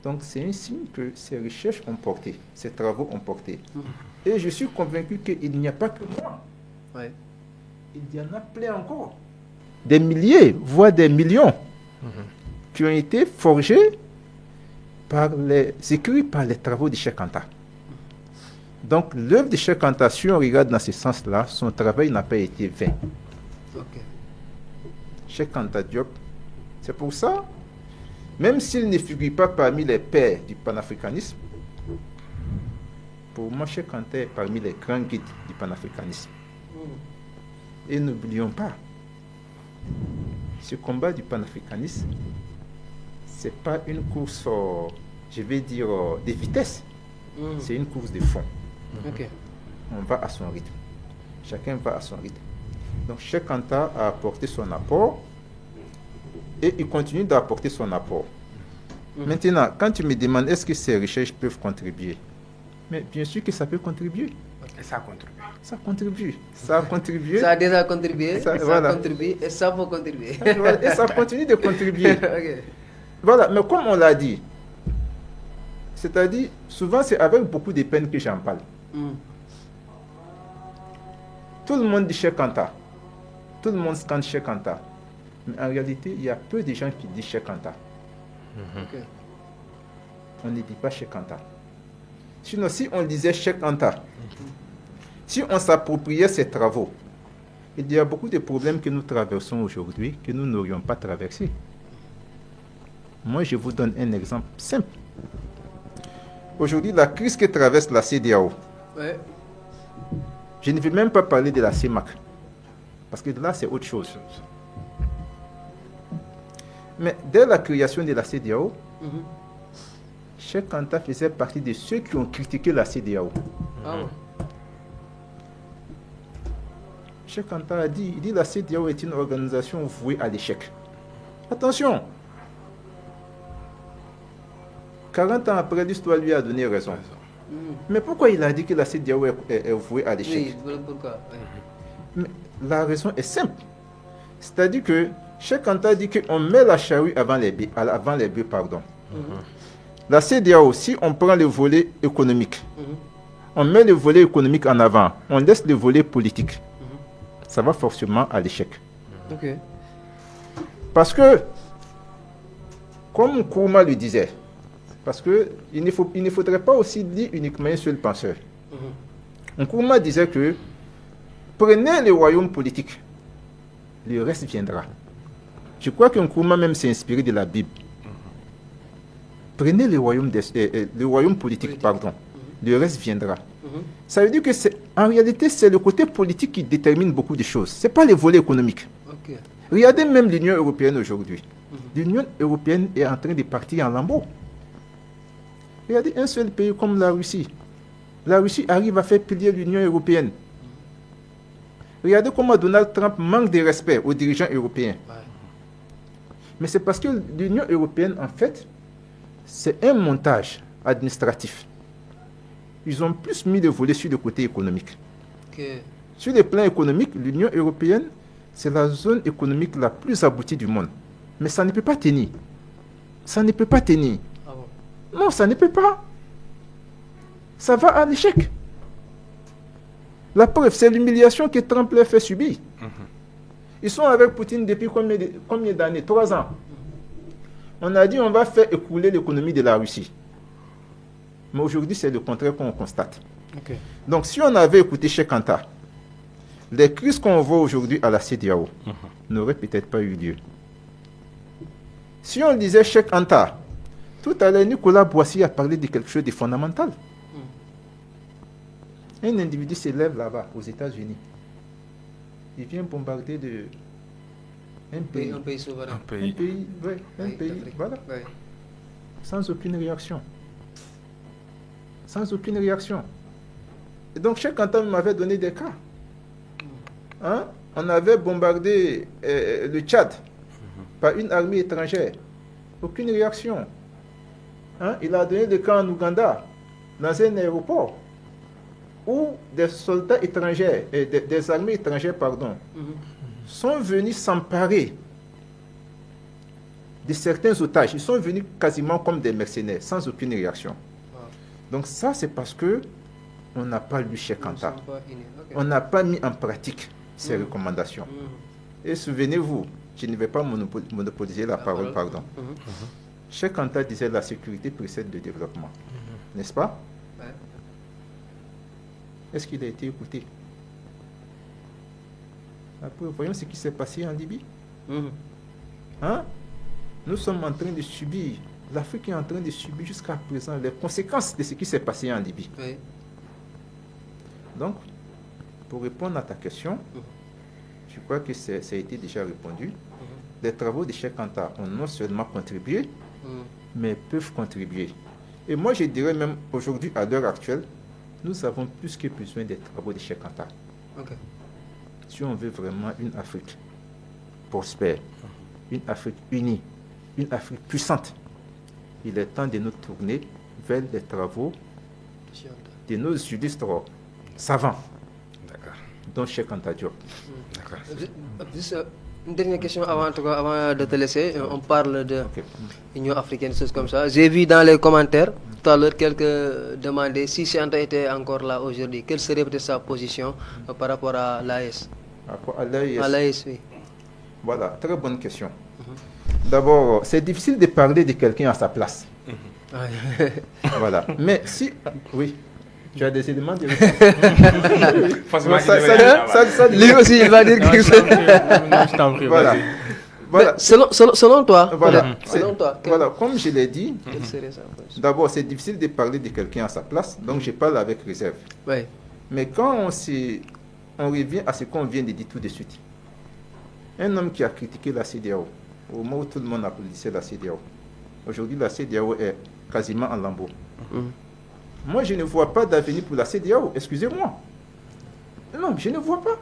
B: Donc c'est un signe que ces recherches ont porté, ces travaux ont porté. Et je suis convaincu qu'il n'y a pas que moi.
D: Ouais.
B: Il y en a plein encore. Des milliers, voire des millions, qui ont été forgés par les écrits par les travaux de Cheikh Anta. Donc l'œuvre de Cheikh Anta, si on regarde dans ce sens-là, son travail n'a pas été vain.
D: Ok.
B: Cheikh Anta Diop, c'est pour ça, même s'il ne figure pas parmi les pères du panafricanisme, pour moi, Cheikh Anta est parmi les grands guides du panafricanisme. Et n'oublions pas, ce combat du panafricanisme, ce n'est pas une course, je vais dire, de vitesse. C'est une course de fond.
D: Ok.
B: On va à son rythme. Chacun va à son rythme. Donc, Cheikh Anta a apporté son apport et il continue d'apporter son apport. Maintenant, quand tu me demandes est-ce que ces recherches peuvent contribuer, mais bien sûr que ça peut contribuer.
A: Et ça contribue.
B: Ça contribue. Ça a contribué.
D: Ça a déjà contribué, ça
B: voilà.
D: contribue et ça peut contribuer.
B: Et ça continue de contribuer.
D: Ok.
B: Voilà, mais comme on l'a dit, c'est-à-dire, souvent c'est avec beaucoup de peine que j'en parle. Tout le monde dit Cheikh Anta. Tout le monde scande Cheikh Anta. Mais en réalité, il y a peu de gens qui disent Cheikh Anta.
D: Ok.
B: On ne dit pas Cheikh Anta. Sinon, si on disait Cheikh Anta, si on s'appropriait ses travaux, il y a beaucoup de problèmes que nous traversons aujourd'hui que nous n'aurions pas traversés. Moi, je vous donne un exemple simple. Aujourd'hui, la crise que traverse la CEDEAO,
D: Ouais.
B: je ne vais même pas parler de la CEMAC, parce que là, c'est autre chose. Mais dès la création de la CEDEAO, Cheikh Anta faisait partie de ceux qui ont critiqué la CEDEAO.
D: Ah bon.
B: Cheikh Anta a dit, il dit la CEDEAO est une organisation vouée à l'échec. Attention, 40 ans après, l'histoire lui a donné raison. Mais pourquoi il a dit que la CEDEAO est vouée à l'échec?
D: Oui, pourquoi? Oui.
B: Mais la raison est simple. C'est-à-dire que Cheikh Anta dit qu'on met la charrue avant les bœufs, pardon. La CEDEAO, si on prend le volet économique, on met le volet économique en avant, on laisse le volet politique, ça va forcément à l'échec.
D: Ok. Parce
B: que, comme Nkrumah le disait, parce qu'il ne faudrait pas aussi lire uniquement un seul penseur. Nkrumah disait que prenez le royaume politique, le reste viendra. Je crois que Nkrumah même s'est inspiré de la Bible. Prenez le royaume politique, pardon. Le reste viendra. Ça veut dire que en réalité, c'est le côté politique qui détermine beaucoup de choses. Ce n'est pas le volet économique.
D: Ok.
B: Regardez même l'Union européenne aujourd'hui. L'Union européenne est en train de partir en lambeaux. Regardez un seul pays comme la Russie. La Russie arrive à faire plier l'Union européenne. Regardez comment Donald Trump manque de respect aux dirigeants européens.
D: Ouais.
B: Mais c'est parce que l'Union européenne, en fait, c'est un montage administratif. Ils ont plus mis le volet sur le côté économique.
D: Ok.
B: Sur le plan économique, l'Union européenne, c'est la zone économique la plus aboutie du monde. Mais ça ne peut pas tenir. Ça ne peut pas tenir.
D: Ah bon.
B: Non, ça ne peut pas. Ça va à l'échec. La preuve, c'est l'humiliation que Trump leur fait subir. Ils sont avec Poutine depuis combien d'années? 3 ans. On a dit on va faire écrouler l'économie de la Russie. Mais aujourd'hui, c'est le contraire qu'on constate.
D: Ok.
B: Donc, si on avait écouté Cheikh Anta, les crises qu'on voit aujourd'hui à la CEDEAO n'auraient peut-être pas eu lieu. Si on disait Cheikh Anta, tout à l'heure, Nicolas Boissy a parlé de quelque chose de fondamental. Un individu se lève là-bas, aux États-Unis. Il vient bombarder un pays.
D: Un pays souverain.
A: Un pays.
B: Un pays, voilà.
D: Ouais.
B: Sans aucune réaction. sans aucune réaction. Et donc, Cheikh Anta m'avait donné des cas. Hein? On avait bombardé le Tchad par une armée étrangère. Aucune réaction. Hein? Il a donné des cas en Ouganda, dans un aéroport, où des soldats étrangers, des armées étrangères, pardon, sont venus s'emparer de certains otages. Ils sont venus quasiment comme des mercenaires, sans aucune réaction. Donc ça, c'est parce que on n'a pas lu Cheikh Anta. On n'a pas mis en pratique ces recommandations. Et souvenez-vous, je ne vais pas monopoliser la parole, pardon. Cheikh Anta disait la sécurité précède le développement. N'est-ce pas? Est-ce qu'il a été écouté? Après, voyons ce qui s'est passé en Libye. Hein? Nous sommes en train de subir, l'Afrique est en train de subir jusqu'à présent les conséquences de ce qui s'est passé en Libye. Oui. Donc, pour répondre à ta question, je crois que ça a été déjà répondu. Les travaux de Cheikh Anta ont non seulement contribué, mais peuvent contribuer. Et moi, je dirais même aujourd'hui, à l'heure actuelle, nous avons plus que besoin des travaux de Cheikh Anta. Okay. Si on veut vraiment une Afrique prospère, une Afrique unie, une Afrique puissante, il est temps de nous tourner vers les travaux de nos illustres savants, dont Cheikh Anta Diop.
D: Une dernière question avant de te laisser. On parle de l'Union africaine, des choses comme ça. J'ai vu dans les commentaires tout à l'heure quelques demandaient si Cheikh Anta était encore là aujourd'hui, quelle serait peut-être sa position par rapport à l'AES?
B: À l'AES.
D: À l'AES, oui.
B: Voilà, très bonne question. D'abord, c'est difficile de parler de quelqu'un à sa place. Voilà. Mais si... Oui. Tu as des éléments de réponse.
D: Lui aussi, il va dire quelque chose.
B: Voilà. Voilà.
D: Selon toi,
B: voilà.
D: Selon toi,
B: voilà, comme je l'ai dit, d'abord, c'est difficile de parler de quelqu'un à sa place, donc je parle avec réserve.
D: Oui.
B: Mais quand on revient à ce qu'on vient de dire tout de suite, un homme qui a critiqué la CEDEAO, au moment où tout le monde applaudissait la CEDEAO, aujourd'hui la CEDEAO est quasiment en lambeaux. Moi, je ne vois pas d'avenir pour la CEDEAO, excusez-moi. Non, je ne vois pas.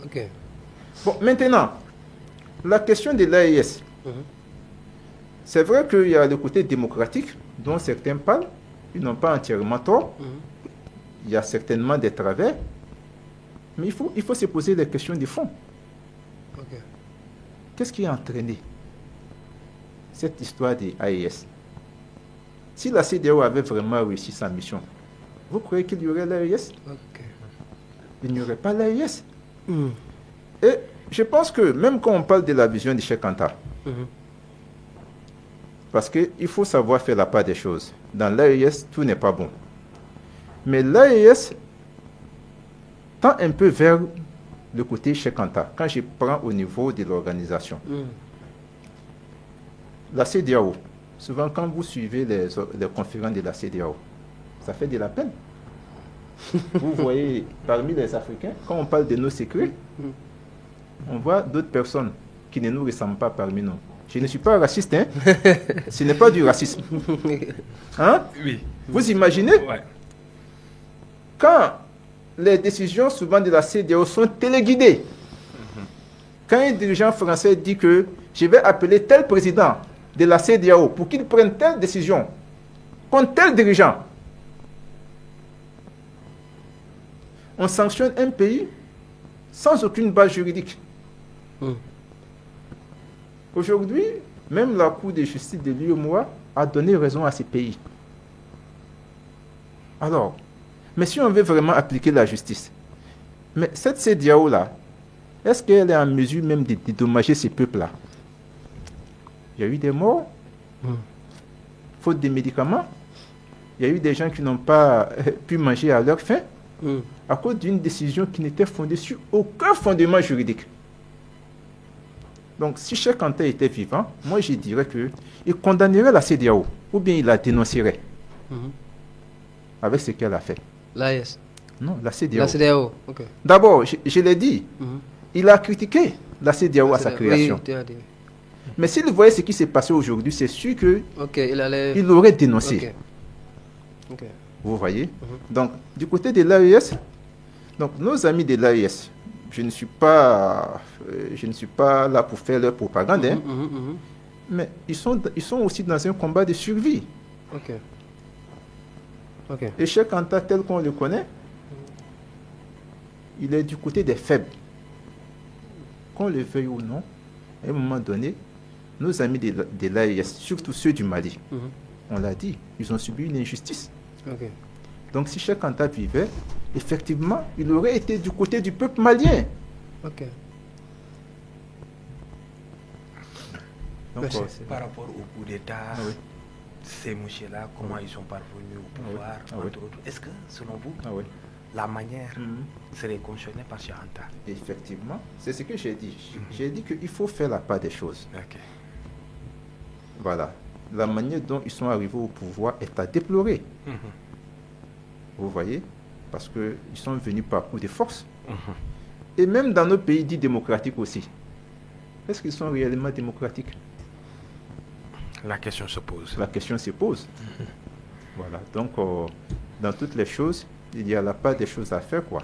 D: Okay.
B: Bon, maintenant, la question de l'AES. C'est vrai qu'il y a le côté démocratique dont certains parlent. Ils n'ont pas entièrement tort. Il y a certainement des travers. Mais il faut se poser les questions de fond.
D: Okay.
B: Qu'est-ce qui a entraîné cette histoire de l'AES? Si la CEDEAO avait vraiment réussi sa mission, vous croyez qu'il y aurait l'AES?
D: Okay.
B: Il n'y aurait pas l'AES. Et je pense que même quand on parle de la vision de Cheikh Anta, parce qu'il faut savoir faire la part des choses. Dans l'AES, tout n'est pas bon. Mais l'AES tend un peu vers le côté Cheikh Anta, quand je prends au niveau de l'organisation. La CEDEAO, souvent, quand vous suivez les conférences de la CEDEAO, ça fait de la peine. Vous voyez, parmi les Africains, quand on parle de nos secrets, on voit d'autres personnes qui ne nous ressemblent pas parmi nous. Je ne suis pas raciste, hein? Ce n'est pas du racisme. Hein?
A: Oui.
B: Vous imaginez?
A: Ouais.
B: Quand les décisions souvent de la CEDEAO sont téléguidées, quand un dirigeant français dit que je vais appeler tel président de la CEDEAO pour qu'il prenne telle décision contre tel dirigeant, on sanctionne un pays sans aucune base juridique. Aujourd'hui, même la Cour de justice de l'UEMOA a donné raison à ces pays. Alors, mais si on veut vraiment appliquer la justice, mais cette CEDEAO-là, est-ce qu'elle est en mesure même de dédommager ces peuples-là? Il y a eu des morts, faute de médicaments. Il y a eu des gens qui n'ont pas pu manger à leur faim à cause d'une décision qui n'était fondée sur aucun fondement juridique. Donc, si Cheikh Anta était vivant, moi je dirais qu'il condamnerait la CEDEAO ou bien il la dénoncerait avec ce qu'elle a fait.
D: L'AES?
B: Non, la CEDEAO.
D: La CEDEAO, ok.
B: D'abord, je l'ai dit, il a critiqué la CEDEAO à sa création.
D: Oui,
B: mais s'il voyait ce qui s'est passé aujourd'hui, c'est sûr qu'il
D: il
B: aurait dénoncé.
D: Okay.
B: Vous voyez? Donc, du côté de l'AES, donc nos amis de l'AES, je ne suis pas là pour faire leur propagande, hein, mais ils sont aussi dans un combat de survie. Et Cheikh Anta, tel qu'on le connaît, il est du côté des faibles. Qu'on le veuille ou non, à un moment donné, nos amis de l'AES, surtout ceux du Mali, on l'a dit, ils ont subi une injustice. Donc si Cheikh Anta vivait, effectivement, il aurait été du côté du peuple malien.
A: Donc, par rapport au coup d'État, ces messieurs-là, comment ils sont parvenus au pouvoir, entre autres, est-ce que, selon vous, la manière serait conditionnée par Cheikh Anta?
B: Effectivement, c'est ce que j'ai dit. J'ai dit qu'il faut faire la part des choses. Voilà. La manière dont ils sont arrivés au pouvoir est à déplorer. Vous voyez? Parce qu'ils sont venus par coup de force. Et même dans nos pays dits démocratiques aussi. Est-ce qu'ils sont réellement démocratiques?
A: La question se pose.
B: La question se pose. Voilà. Donc, dans toutes les choses, il y a la part des choses à faire, quoi.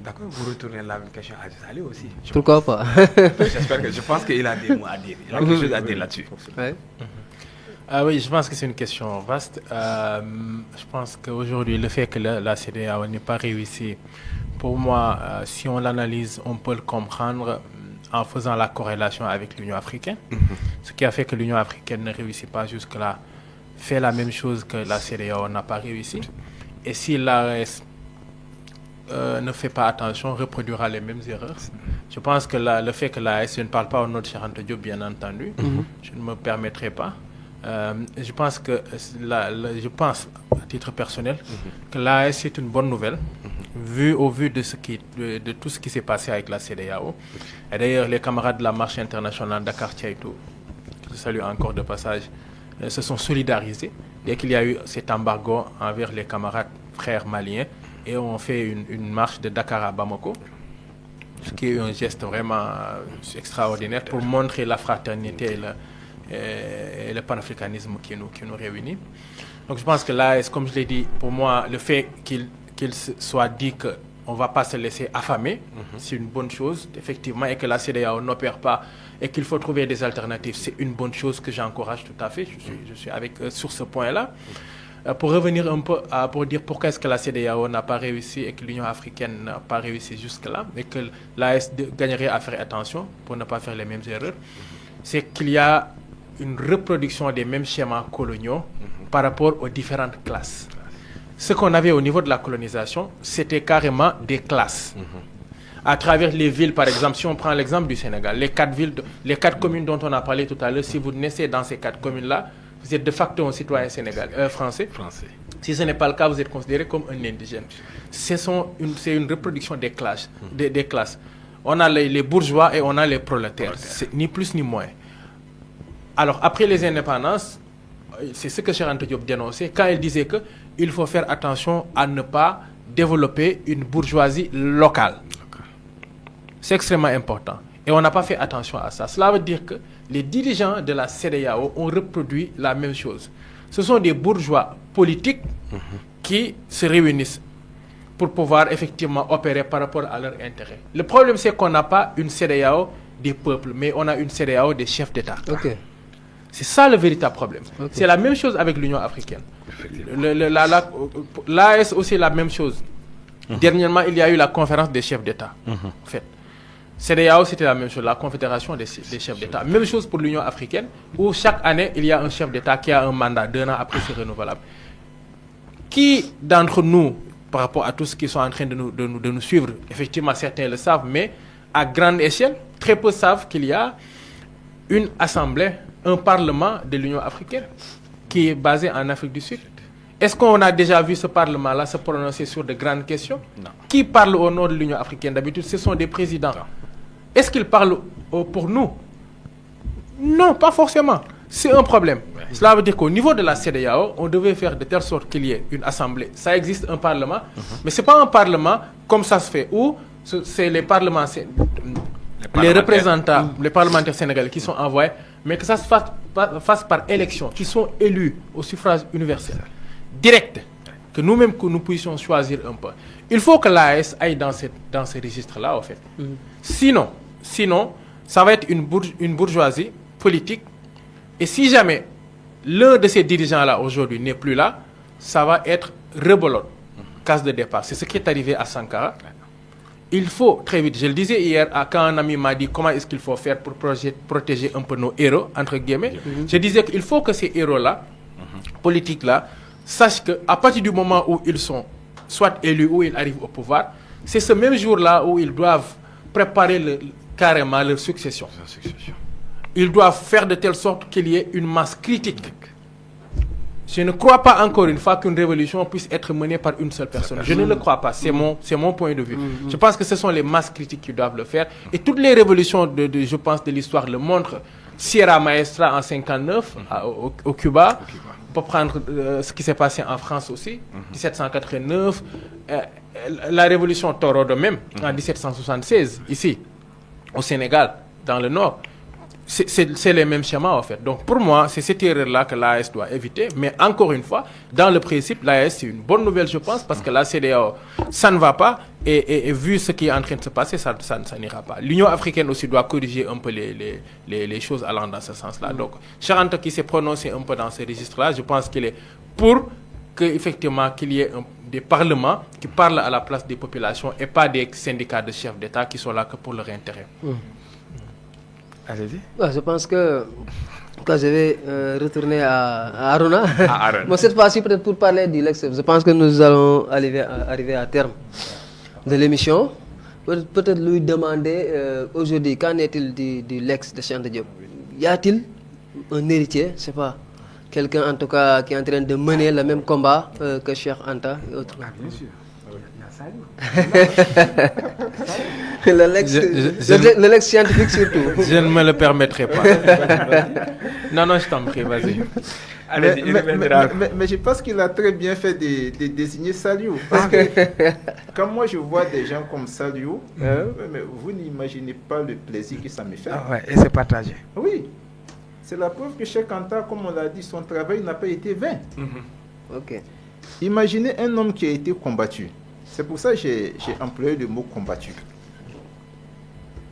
A: D'accord, vous retournez la même question à Salih aussi.
D: Pourquoi pas?
A: Je pense qu'il a des mots à dire. Il a quelque chose à dire là-dessus.
C: Oui, je pense que c'est une question vaste. Je pense qu'aujourd'hui, le fait que la CEDEAO n'ait pas réussi, pour moi, si on l'analyse, on peut le comprendre en faisant la corrélation avec l'Union africaine. Ce qui a fait que l'Union africaine ne réussit pas jusque-là, fait la même chose que la CEDEAO n'a pas réussi. Et si l'AES ne fait pas attention, reproduira les mêmes erreurs. Je pense que le fait que l'AES, je ne parle pas au nom de Cheikh Anta Diop, bien entendu, je ne me permettrai pas. Je pense à titre personnel, que l'AES est une bonne nouvelle, au vu de tout ce qui s'est passé avec la CEDEAO. Et d'ailleurs, les camarades de la marche internationale Dakar Tchaïtou, que je salue encore de passage, se sont solidarisés dès qu'il y a eu cet embargo envers les camarades frères maliens et ont fait une marche de Dakar à Bamako, ce qui est un geste vraiment extraordinaire pour montrer la fraternité et le panafricanisme qui nous réunit. Donc je pense que là, comme je l'ai dit, pour moi, le fait qu'il soit dit qu'on ne va pas se laisser affamer, c'est une bonne chose, effectivement, et que la CEDEAO n'opère pas et qu'il faut trouver des alternatives, c'est une bonne chose que j'encourage tout à fait. Je suis avec eux sur ce point-là. Pour revenir un peu pour dire pourquoi est-ce que la CEDEAO n'a pas réussi et que l'Union africaine n'a pas réussi jusque-là et que l'AES gagnerait à faire attention pour ne pas faire les mêmes erreurs, c'est qu'il y a une reproduction des mêmes schémas coloniaux par rapport aux différentes classes. Ce qu'on avait au niveau de la colonisation, c'était carrément des classes. À travers les villes, par exemple, si on prend l'exemple du Sénégal, les 4 communes dont on a parlé tout à l'heure, si vous naissez dans ces 4 communes-là, vous êtes de facto un citoyen français. Si ce n'est pas le cas, vous êtes considéré comme un indigène. C'est une reproduction des classes. Des classes. On a les bourgeois et on a les prolétaires. C'est ni plus ni moins. Alors, après les indépendances, c'est ce que Cheikh Anta Diop dénonçait quand il disait qu'il faut faire attention à ne pas développer une bourgeoisie locale. C'est extrêmement important. Et on n'a pas fait attention à ça. Cela veut dire que les dirigeants de la CEDEAO ont reproduit la même chose. Ce sont des bourgeois politiques qui se réunissent pour pouvoir effectivement opérer par rapport à leurs intérêts. Le problème, c'est qu'on n'a pas une CEDEAO des peuples, mais on a une CEDEAO des chefs d'État. C'est ça le véritable problème. C'est la même chose avec l'Union africaine. L'AES aussi la même chose. Dernièrement, il y a eu la conférence des chefs d'État. En fait, CEDEAO, c'était la même chose, la confédération des chefs d'État. Même chose pour l'Union africaine, où chaque année, il y a un chef d'État qui a un mandat d'1 an, après c'est renouvelable. Qui d'entre nous, par rapport à tous ceux qui sont en train de nous suivre, effectivement, certains le savent, mais à grande échelle, très peu savent qu'il y a une assemblée, un parlement de l'Union africaine qui est basé en Afrique du Sud. Est-ce qu'on a déjà vu ce parlement-là se prononcer sur de grandes questions? Non. Qui parle au nom de l'Union africaine? D'habitude, ce sont des présidents. Non. Est-ce qu'ils parlent pour nous? Non, pas forcément. C'est un problème. Cela veut dire qu'au niveau de la CEDEAO, on devait faire de telle sorte qu'il y ait une assemblée. Ça existe, un parlement, mais ce n'est pas un parlement comme ça se fait, où c'est les parlements, les représentants, les parlementaires sénégalais qui sont envoyés, mais que ça se fasse par élection, qui sont élus au suffrage universel, direct. que nous-mêmes que nous puissions choisir un peu. Il faut que l'AS aille dans ce registre-là, en fait. Sinon, ça va être une bourgeoisie politique. Et si jamais l'un de ces dirigeants-là aujourd'hui n'est plus là, ça va être rebelote, case de départ. C'est ce qui est arrivé à Sankara. Il faut très vite, je le disais hier, quand un ami m'a dit comment est-ce qu'il faut faire pour protéger un peu nos héros, entre guillemets, je disais qu'il faut que ces héros-là, politiques-là, sachent qu'à partir du moment où ils sont soit élus ou ils arrivent au pouvoir, c'est ce même jour-là où ils doivent préparer carrément leur succession. Ils doivent faire de telle sorte qu'il y ait une masse critique. Je ne crois pas encore une fois qu'une révolution puisse être menée par une seule personne. Je ne le crois pas. C'est mon point de vue. Je pense que ce sont les masses critiques qui doivent le faire. Et toutes les révolutions, je pense, de l'histoire le montrent. Sierra Maestra en 59 au Cuba. On peut prendre ce qui s'est passé en France aussi, 1789. La révolution Toro de même, en 1776, ici, au Sénégal, dans le Nord. C'est les mêmes schémas en fait. Donc pour moi, c'est cette erreur-là que l'AS doit éviter. Mais encore une fois, dans le principe, l'AS c'est une bonne nouvelle je pense parce que la CEDEAO, ça ne va pas et vu ce qui est en train de se passer, ça n'ira pas. L'Union africaine aussi doit corriger un peu les choses allant dans ce sens-là. Donc Charanta qui s'est prononcé un peu dans ce registre-là, je pense qu'il est pour qu'effectivement qu'il y ait des parlements qui parlent à la place des populations et pas des syndicats de chefs d'État qui sont là que pour leur intérêt.
A: Allez-y.
D: Je pense que quand je vais retourner à Arona, bon, cette fois-ci peut-être pour parler du Lex, je pense que nous allons arriver à terme de l'émission. Peut-être lui demander aujourd'hui, qu'en est-il du Lex de Cheikh Anta Diop? Y a-t-il un héritier, je sais pas, quelqu'un en tout cas qui est en train de mener le même combat que Cheikh Anta et autres?
A: Bien sûr.
D: Le Lex scientifique surtout.
C: Je ne me le permettrai pas. Non, je t'en prie, vas-y.
G: Mais je pense qu'il a très bien fait de désigner Saliou. Parce que quand moi je vois des gens comme Saliou, mais vous n'imaginez pas le plaisir que ça me fait.
A: Ah ouais, et c'est partagé.
G: Oui, c'est la preuve que Cheikh Anta, comme on l'a dit, son travail n'a pas été vain.
D: Ok.
G: Imaginez un homme qui a été combattu. C'est pour ça que j'ai employé le mot combattu.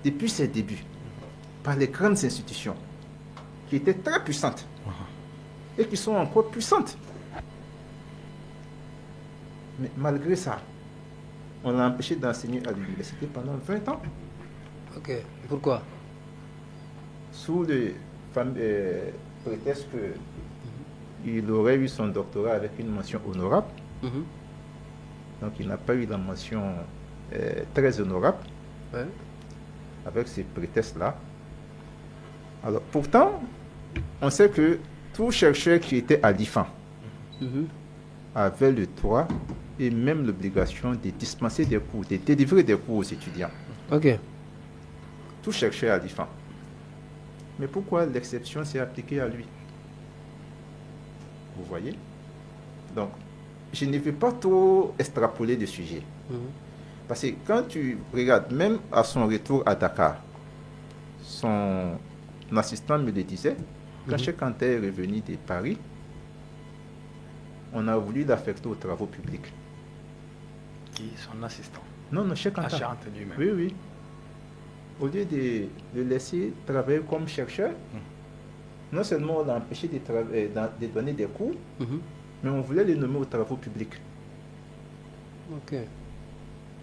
G: Depuis ses débuts, par les grandes institutions qui étaient très puissantes et qui sont encore puissantes. Mais malgré ça, on l'a empêché d'enseigner à l'université pendant 20 ans.
D: Ok. Pourquoi?
G: Sous le prétexte qu'il aurait eu son doctorat avec une mention honorable. Donc il n'a pas eu la mention très honorable avec ces prétextes-là. Alors pourtant, on sait que tout chercheur qui était à l'IFAN avait le droit et même l'obligation de dispenser des cours, de délivrer des cours aux étudiants.
D: Ok.
G: Tout chercheur à l'IFAN. Mais pourquoi l'exception s'est appliquée à lui? Vous voyez? Donc, je ne vais pas trop extrapoler le sujet. Parce que quand tu regardes, même à son retour à Dakar, son assistant me le disait, quand Cheikh Anta est revenu de Paris, on a voulu l'affecter aux travaux publics.
A: Qui? Son assistant?
G: Non, Cheikh Anta.
A: Cheikh Anta lui-même.
G: Oui, oui. Au lieu de le laisser travailler comme chercheur, non seulement on l'a empêché de donner des cours, mais on voulait le nommer aux travaux publics.
D: Ok.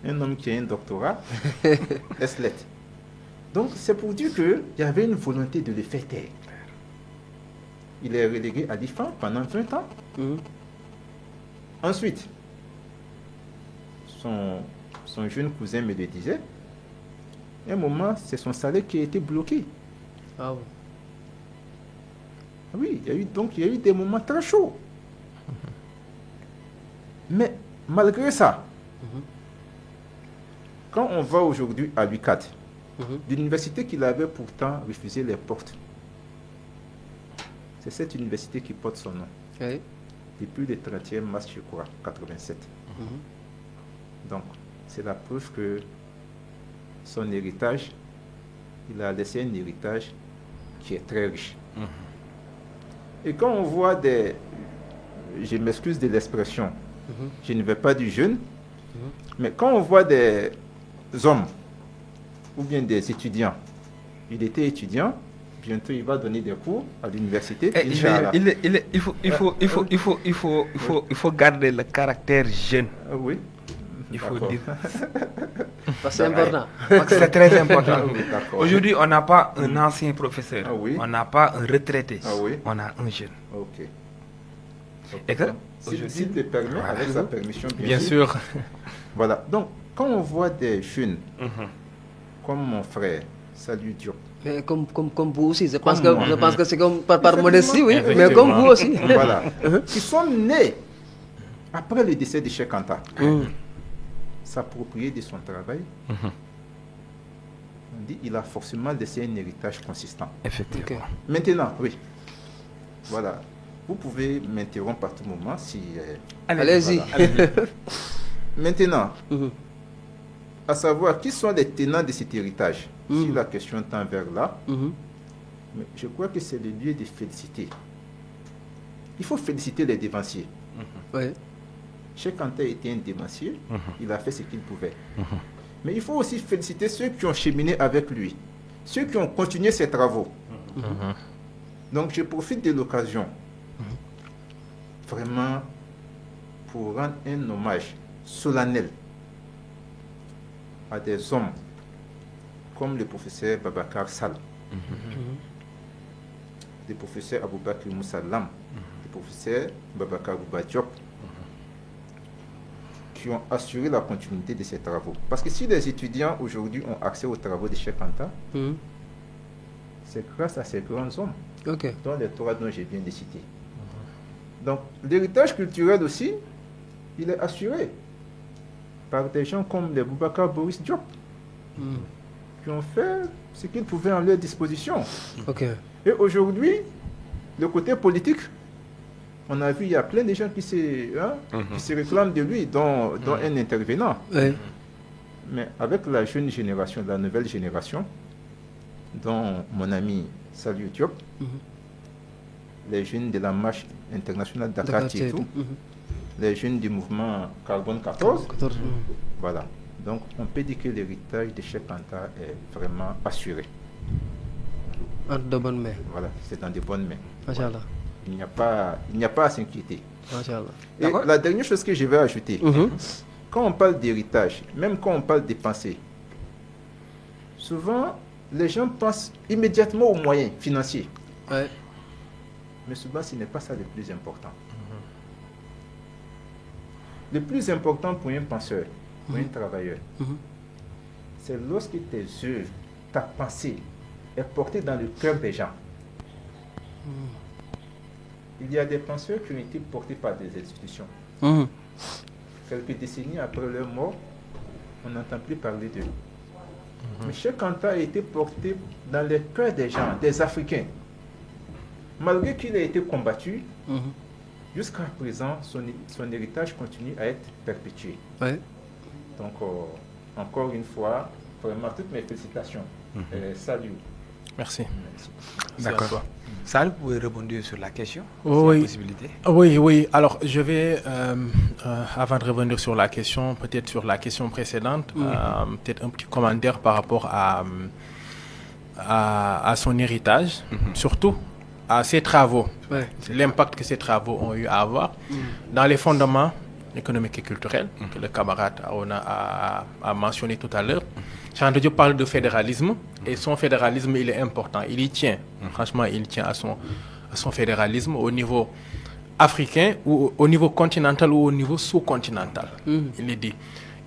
G: Un homme qui a un doctorat, Eslet. Donc c'est pour dire qu'il y avait une volonté de le faire taire. Il est relégué à l'IFAN pendant 20 ans. Ensuite, son jeune cousin me le disait, à un moment, c'est son salaire qui a été bloqué.
D: Ah oui.
G: Oui, il y a eu des moments très chauds. Mais malgré ça, quand on va aujourd'hui à l'UCAD, l'université qu'il avait pourtant refusé les portes, c'est cette université qui porte son nom.
D: Oui.
G: Depuis le 30e mars, je crois, 87. Donc, c'est la preuve que son héritage, il a laissé un héritage qui est très riche. Et quand on voit je m'excuse de l'expression, Je ne vais pas du jeune. Mais quand on voit des hommes ou bien des étudiants, il était étudiant, bientôt il va donner des cours à l'université.
A: Il faut garder le caractère jeune.
G: Oui.
A: Il faut dire.
D: C'est important.
A: C'est très important.
G: Oui,
A: Aujourd'hui, on n'a pas un ancien professeur. On n'a pas un retraité. On a un jeune.
G: Ok.
A: Et que,
G: s'il te permet, avec sa permission,
C: bien sûr.
G: Voilà. Donc, quand on voit des jeunes, comme mon frère, Saliou Diop.
D: Mais comme vous aussi, je pense que c'est comme par modestie, oui, mais comme vous aussi.
G: Voilà. Qui sont nés après le décès de Cheikh Anta. S'approprier de son travail. On dit il a forcément laissé un héritage consistant.
A: Effectivement.
D: Okay.
G: Maintenant, oui. Voilà. Vous pouvez m'interrompre à tout moment si...
D: Allez-y.
G: Voilà. Maintenant, à savoir qui sont les tenants de cet héritage. Si la question tend vers là, mais je crois que c'est le lieu de féliciter. Il faut féliciter les dévanciers.
D: Oui.
G: Cheikh Anta était un dévancier, il a fait ce qu'il pouvait. Mais il faut aussi féliciter ceux qui ont cheminé avec lui, ceux qui ont continué ses travaux. Donc je profite de l'occasion vraiment pour rendre un hommage solennel à des hommes comme le professeur Babacar Sall, le professeur Aboubakar Moussalam, le professeur Babacar Bouba Diop, qui ont assuré la continuité de ces travaux. Parce que si les étudiants aujourd'hui ont accès aux travaux de Cheikh Anta, c'est grâce à ces grands hommes, dont les trois dont je viens de citer. Donc l'héritage culturel aussi, il est assuré par des gens comme les Boubacar Boris Diop, qui ont fait ce qu'ils pouvaient en leur disposition. Et aujourd'hui, le côté politique, on a vu, il y a plein de gens qui se réclament de lui, dont un intervenant. Mais avec la jeune génération, la nouvelle génération, dont mon ami Saliou Diop, les jeunes de la marche internationale Dakar Tietou, les jeunes du mouvement Carbone 14, voilà. Donc on peut dire que l'héritage de Cheikh Anta est vraiment assuré.
D: Entre de bonnes mains.
G: Voilà, c'est dans de bonnes mains.
D: Machallah.
G: Il n'y a pas à s'inquiéter.
D: Machallah.
G: Et la dernière chose que je vais ajouter, quand on parle d'héritage, même quand on parle des pensées, souvent les gens pensent immédiatement aux moyens financiers. Mais souvent ce n'est pas ça le plus important. Le plus important pour un penseur, pour un travailleur, c'est lorsque tes œuvres, ta pensée est portée dans le cœur des gens. Il y a des penseurs qui ont été portés par des institutions. Quelques décennies après leur mort, on n'entend plus parler d'eux. Mais Cheikh Anta a été porté dans le cœur des gens, des Africains. Malgré qu'il ait été combattu, jusqu'à présent, son héritage continue à être perpétué. Donc, encore une fois, vraiment toutes mes félicitations. Salut.
C: Merci.
A: D'accord. Ça, vous pouvez rebondir sur la question,
C: oui.
A: la possibilité.
C: Oui. Alors, je vais, avant de revenir sur la question, peut-être sur la question précédente, peut-être un petit commentaire par rapport à son héritage, surtout à ses travaux, l'impact que ces travaux ont eu à avoir dans les fondements économiques et culturels que le camarade Arona a mentionné tout à l'heure. Cheikh Anta Diop parle de fédéralisme et son fédéralisme, il est important, il y tient. Franchement, il tient à son fédéralisme au niveau africain ou au niveau continental ou au niveau sous-continental, il est dit.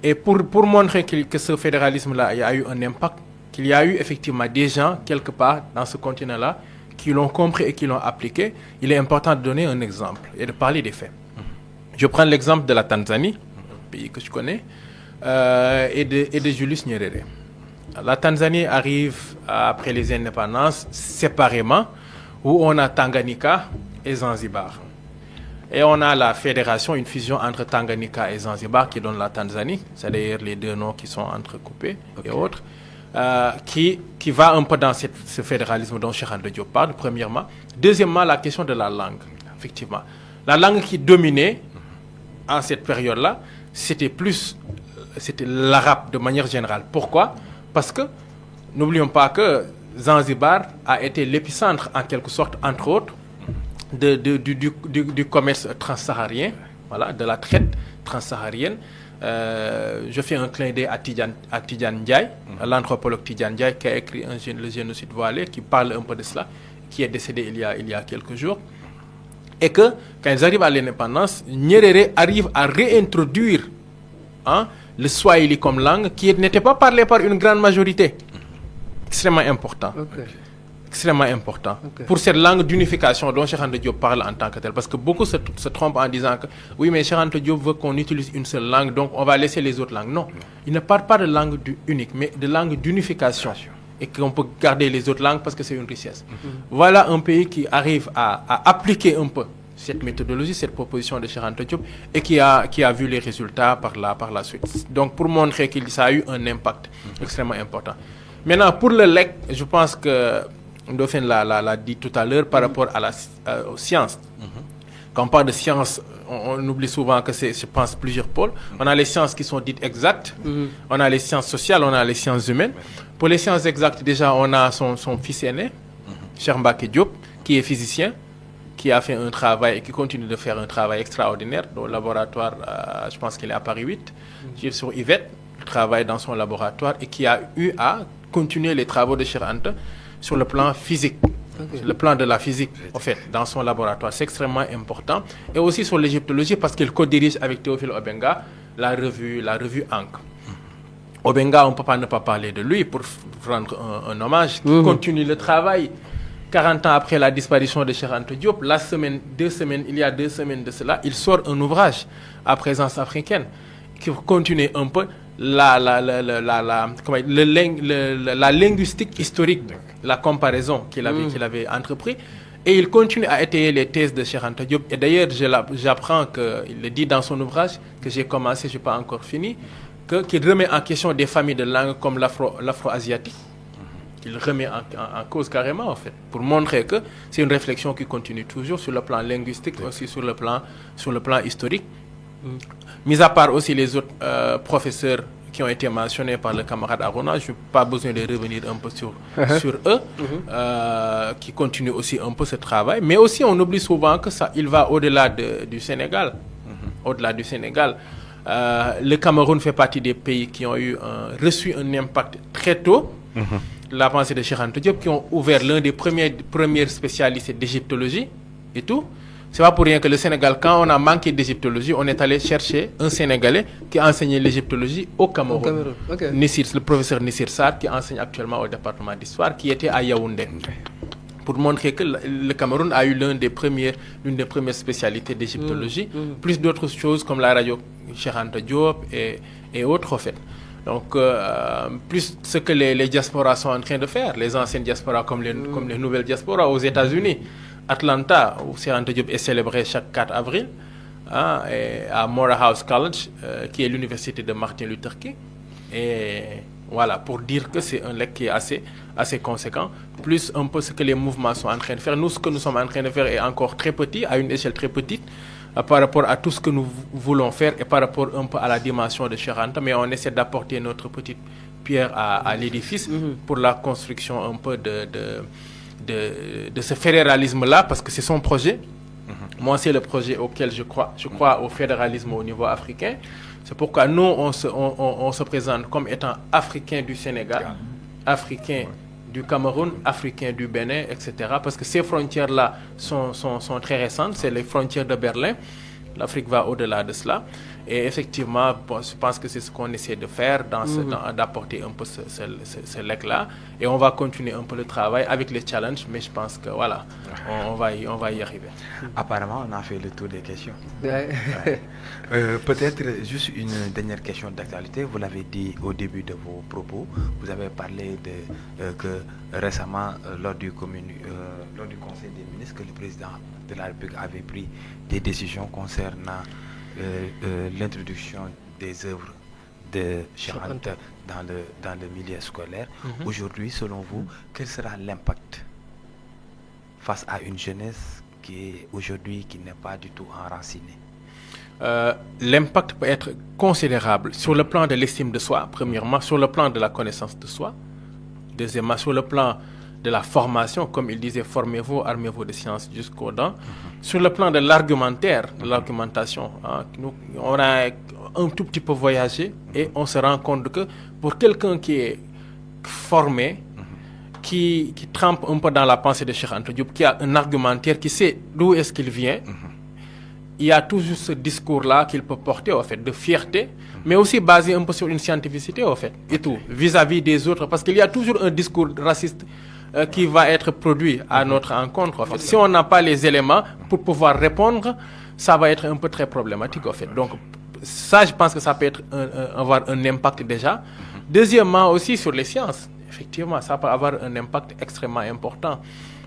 C: Et pour montrer que ce fédéralisme-là il y a eu un impact, qu'il y a eu effectivement des gens quelque part dans ce continent-là qui l'ont compris et qui l'ont appliqué, il est important de donner un exemple et de parler des faits. Je prends l'exemple de la Tanzanie, un pays que je connais, et de Julius Nyerere. La Tanzanie arrive après les indépendances séparément, où on a Tanganyika et Zanzibar. Et on a la fédération, une fusion entre Tanganyika et Zanzibar qui donne la Tanzanie, c'est-à-dire les deux noms qui sont entrecoupés et autres, qui va un peu dans ce fédéralisme dont Cheikh Anta Diop parle, premièrement. Deuxièmement, la question de la langue, effectivement. La langue qui dominait en cette période-là, c'était l'arabe de manière générale. Pourquoi? Parce que, n'oublions pas que Zanzibar a été l'épicentre, en quelque sorte, entre autres, du commerce transsaharien, voilà, de la traite transsaharienne. Je fais un clin d'œil à Tidjane Ndiaye, l'anthropologue Tidjane Ndiaye, qui a écrit le génocide voilé, qui parle un peu de cela, qui est décédé il y a quelques jours. Et que, quand ils arrivent à l'indépendance, Nyerere arrive à réintroduire le Swahili comme langue, qui n'était pas parlée par une grande majorité. Extrêmement important. Extrêmement important. Pour cette langue d'unification dont Cheikh Anta Diop parle en tant que tel. Parce que beaucoup se trompent en disant que oui, mais Cheikh Anta Diop veut qu'on utilise une seule langue, donc on va laisser les autres langues. Non, il ne parle pas de langue unique, mais de langue d'unification. Et qu'on peut garder les autres langues parce que c'est une richesse. Voilà un pays qui arrive à appliquer un peu cette méthodologie, cette proposition de Cheikh Anta Diop, et qui a vu les résultats par la suite. Donc pour montrer que ça a eu un impact extrêmement important. Maintenant, pour le LEC, je pense que Ndofène l'a dit tout à l'heure par rapport aux sciences. Quand on parle de sciences, on oublie souvent que c'est, je pense, plusieurs pôles. On a les sciences qui sont dites exactes, on a les sciences sociales, on a les sciences humaines. Pour les sciences exactes, déjà, on a son fils aîné, Cheikh Mbacké Diop, qui est physicien, qui a fait un travail et qui continue de faire un travail extraordinaire au laboratoire, je pense qu'il est à Paris 8, sur Yvette, il travaille dans son laboratoire et qui a eu à continuer les travaux de Cheikh Anta sur le plan physique, le plan de la physique, en fait, dans son laboratoire. C'est extrêmement important. Et aussi sur l'égyptologie, parce qu'il co-dirige avec Théophile Obenga la revue Ankh. Obenga, on ne peut pas ne pas parler de lui pour rendre un hommage. Il continue le travail. 40 ans après la disparition de Cheikh Anta Diop, il y a 2 semaines de cela, il sort un ouvrage à présence africaine qui continue un peu la linguistique historique, la comparaison qu'il avait entrepris. Et il continue à étayer les thèses de Cheikh Anta Diop. Et d'ailleurs, j'apprends qu'il le dit dans son ouvrage, que j'ai commencé, je n'ai pas encore fini, qu'il remet en question des familles de langues comme l'afro-asiatique. Il remet en cause carrément, en fait, pour montrer que c'est une réflexion qui continue toujours sur le plan linguistique, aussi sur le plan historique. Mis à part aussi les autres professeurs qui ont été mentionnés par le camarade Arona, je n'ai pas besoin de revenir un peu sur eux, qui continuent aussi un peu ce travail. Mais aussi, on oublie souvent que ça, il va au-delà du Sénégal. Au-delà du Sénégal. Le Cameroun fait partie des pays qui ont reçu un impact très tôt. La pensée de Cheikh Anta Diop, qui ont ouvert l'un des premiers spécialistes d'égyptologie et tout. C'est pas pour rien que le Sénégal, quand on a manqué d'égyptologie, on est allé chercher un Sénégalais qui a enseigné l'égyptologie au Cameroun. Le professeur Nissir Sarr, qui enseigne actuellement au département d'histoire, qui était à Yaoundé. Pour montrer que le Cameroun a eu l'une des premières spécialités d'égyptologie, plus d'autres choses comme la radio Cheikh Anta Diop et autres, en fait. Donc, plus ce que les diasporas sont en train de faire, les anciennes diasporas comme les nouvelles diasporas aux États-Unis. Atlanta, où Cheikh Anta Diop est célébré chaque 4 avril, et à Morehouse College, qui est l'université de Martin Luther King. Et voilà, pour dire que c'est un LEC qui est assez conséquent, plus un peu ce que les mouvements sont en train de faire. Nous, ce que nous sommes en train de faire est encore très petit, à une échelle très petite, par rapport à tout ce que nous voulons faire et par rapport un peu à la dimension de Cheikh Anta, mais on essaie d'apporter notre petite pierre à l'édifice pour la construction un peu de ce fédéralisme-là, parce que c'est son projet. Moi, c'est le projet auquel je crois. Je crois au fédéralisme au niveau africain. C'est pourquoi nous, on se présente comme étant africains du Sénégal, africains du Cameroun, africains du Bénin, etc. Parce que ces frontières-là sont très récentes. C'est les frontières de Berlin. L'Afrique va au-delà de cela. Et effectivement, je pense que c'est ce qu'on essaie de faire, d'apporter un peu ce LEC-là. Et on va continuer un peu le travail avec les challenges, mais je pense que voilà, on va y arriver.
A: Apparemment, on a fait le tour des questions. Peut-être juste une dernière question d'actualité. Vous l'avez dit au début de vos propos. Vous avez parlé que récemment, lors du Conseil des ministres, que le président de la République avait pris des décisions concernant l'introduction des œuvres de Cheikh Anta dans le milieu scolaire. Aujourd'hui, selon vous, quel sera l'impact face à une jeunesse qui est aujourd'hui qui n'est pas du tout enracinée?
C: l'impact peut être considérable sur le plan de l'estime de soi, premièrement, sur le plan de la connaissance de soi, deuxièmement, sur le plan de la formation, comme il disait, formez-vous, armez-vous de sciences jusqu'aux dents. Sur le plan de l'argumentaire, de l'argumentation, nous, on a un tout petit peu voyagé et on se rend compte que pour quelqu'un qui est formé, qui trempe un peu dans la pensée de Cheikh Anta Diop, qui a un argumentaire, qui sait d'où est-ce qu'il vient, il y a toujours ce discours-là qu'il peut porter, au fait, de fierté, mais aussi basé un peu sur une scientificité, au fait, et tout, vis-à-vis des autres, parce qu'il y a toujours un discours raciste qui va être produit à notre encontre, en fait. Si on n'a pas les éléments pour pouvoir répondre, ça va être un peu très problématique, en fait. Donc, ça, je pense que ça peut avoir un impact déjà. Deuxièmement, aussi sur les sciences. Effectivement, ça peut avoir un impact extrêmement important.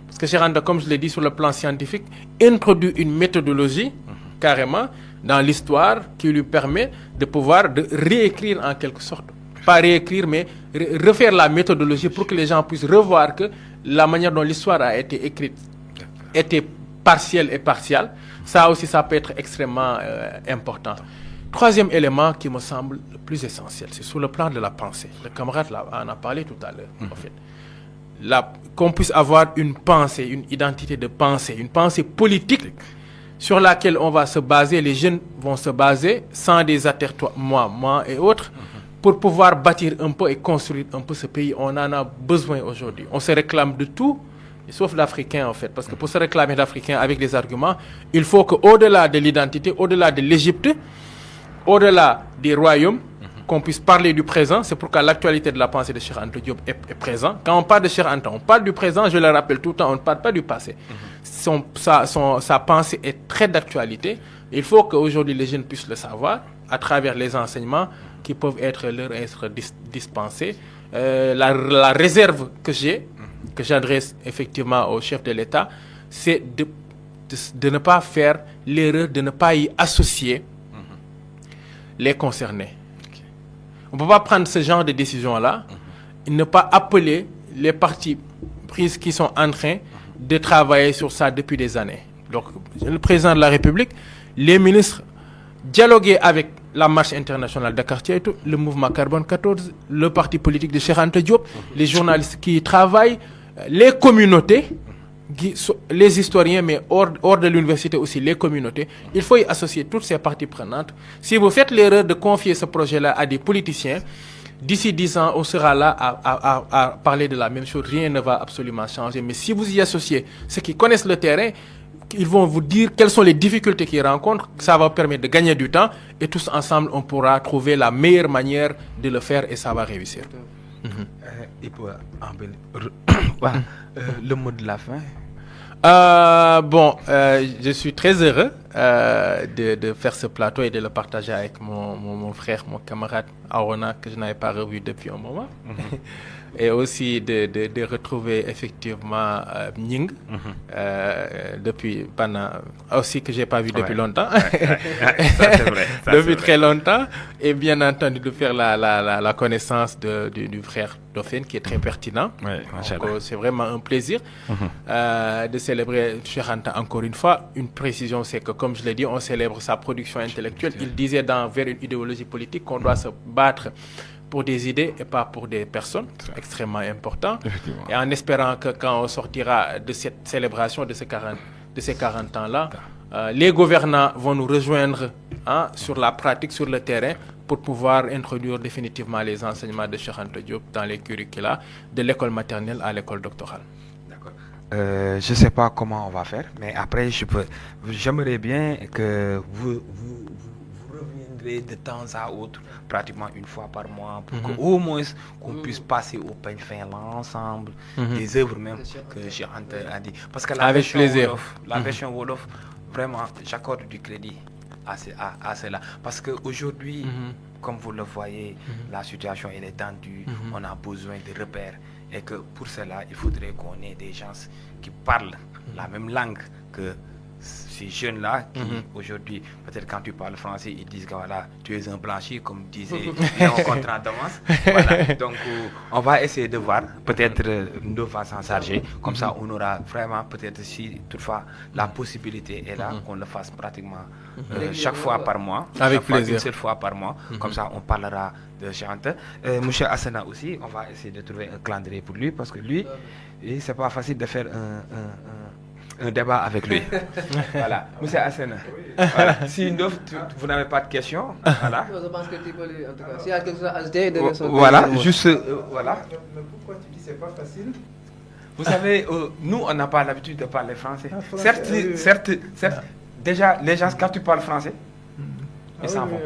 C: Parce que Cheikh Anta, comme je l'ai dit, sur le plan scientifique, introduit une méthodologie, carrément, dans l'histoire qui lui permet de pouvoir réécrire en quelque sorte. Pas réécrire, mais refaire la méthodologie pour que les gens puissent revoir que la manière dont l'histoire a été écrite était partielle et partielle. Ça aussi, ça peut être extrêmement important. Troisième élément qui me semble le plus essentiel, c'est sur le plan de la pensée. Le camarade en a parlé tout à l'heure, en fait. Qu'on puisse avoir une pensée, une identité de pensée, une pensée politique sur laquelle on va se baser, les jeunes vont se baser sans des attertoiements, moi et autres, pour pouvoir bâtir un peu et construire un peu ce pays. On en a besoin aujourd'hui. On se réclame de tout, sauf l'Africain en fait. Parce que pour se réclamer d'Africain avec des arguments, il faut qu'au-delà de l'identité, au-delà de l'Égypte, au-delà des royaumes, qu'on puisse parler du présent. C'est pourquoi l'actualité de la pensée de Cheikh Anta Diop est présente. Quand on parle de Cheikh Anta, on parle du présent, je le rappelle tout le temps, on ne parle pas du passé. Sa pensée est très d'actualité. Il faut qu'aujourd'hui les jeunes puissent le savoir à travers les enseignements qui peuvent leur être dispensés. La réserve que j'adresse effectivement au chef de l'État, c'est de ne pas faire l'erreur, de ne pas y associer les concernés. On ne peut pas prendre ce genre de décision-là et ne pas appeler les partis pris qui sont en train de travailler sur ça depuis des années. Donc, le président de la République, les ministres, dialoguer avec la marche internationale Dakar Tiaïtou, le mouvement Carbone 14, le parti politique de Cheikh Anta Diop, les journalistes qui y travaillent, les communautés, les historiens, mais hors de l'université aussi, les communautés. Il faut y associer toutes ces parties prenantes. Si vous faites l'erreur de confier ce projet-là à des politiciens, d'ici 10 ans, on sera là à parler de la même chose. Rien ne va absolument changer. Mais si vous y associez ceux qui connaissent le terrain, ils vont vous dire quelles sont les difficultés qu'ils rencontrent. Ça va permettre de gagner du temps. Et tous ensemble, on pourra trouver la meilleure manière de le faire et ça va réussir.
A: Le mot de la fin.
C: Je suis très heureux de faire ce plateau et de le partager avec mon frère, mon camarade Arona, que je n'avais pas revu depuis un moment. Et aussi de retrouver effectivement Nying, aussi que je n'ai pas vu depuis longtemps.
A: Ça, c'est vrai.
C: Depuis très longtemps. Et bien entendu de faire la connaissance du frère Dauphin qui est très pertinent. Donc, c'est vraiment un plaisir de célébrer Cheikh Anta encore une fois. Une précision, c'est que comme je l'ai dit, on célèbre sa production intellectuelle. Il disait vers une idéologie politique qu'on doit se battre pour des idées et pas pour des personnes. C'est extrêmement important. Et en espérant que quand on sortira de cette célébration de ces 40 ans-là, les gouvernants vont nous rejoindre sur la pratique, sur le terrain, pour pouvoir introduire définitivement les enseignements de Cheikh Anta Diop dans les curricula de l'école maternelle à l'école doctorale.
A: D'accord. Je ne sais pas comment on va faire, mais après, j'aimerais bien que vous reviendrez de temps à autre, pratiquement une fois par mois, pour qu'au moins qu'on puisse passer au peigne fin l'ensemble des œuvres même que Cheikh Anta a dit. Parce que la version Wolof, vraiment, j'accorde du crédit à cela. Parce qu'aujourd'hui, comme vous le voyez, la situation elle est tendue, on a besoin de repères. Et que pour cela, il faudrait qu'on ait des gens qui parlent la même langue que ces jeunes-là qui, aujourd'hui, peut-être quand tu parles français, ils disent que voilà, tu es un blanchi, comme disait Léon Contrantomance. Voilà. Donc, on va essayer de voir. Peut-être nous va s'en charger. Comme ça, on aura vraiment, peut-être si toutefois la possibilité est là, qu'on le fasse pratiquement chaque fois par mois.
C: Avec
A: chaque fois,
C: plaisir.
A: une seule fois par mois. Comme ça, on parlera de Chante. Monsieur Hassana aussi, on va essayer de trouver un calendrier pour lui parce que lui, c'est pas facile de faire un débat avec lui. Voilà. Monsieur Hassana, voilà. Si vous n'avez pas de questions, voilà.
D: Je pense que tu peux lui, en tout cas, s'il y a quelque chose à ajouter, de
A: Voilà, juste, voilà.
G: Mais pourquoi tu dis c'est pas facile?
A: Vous savez, nous, on n'a pas l'habitude de parler français.
G: Ah, français,
A: Certes, déjà, les gens, quand tu parles français, ils s'en vont.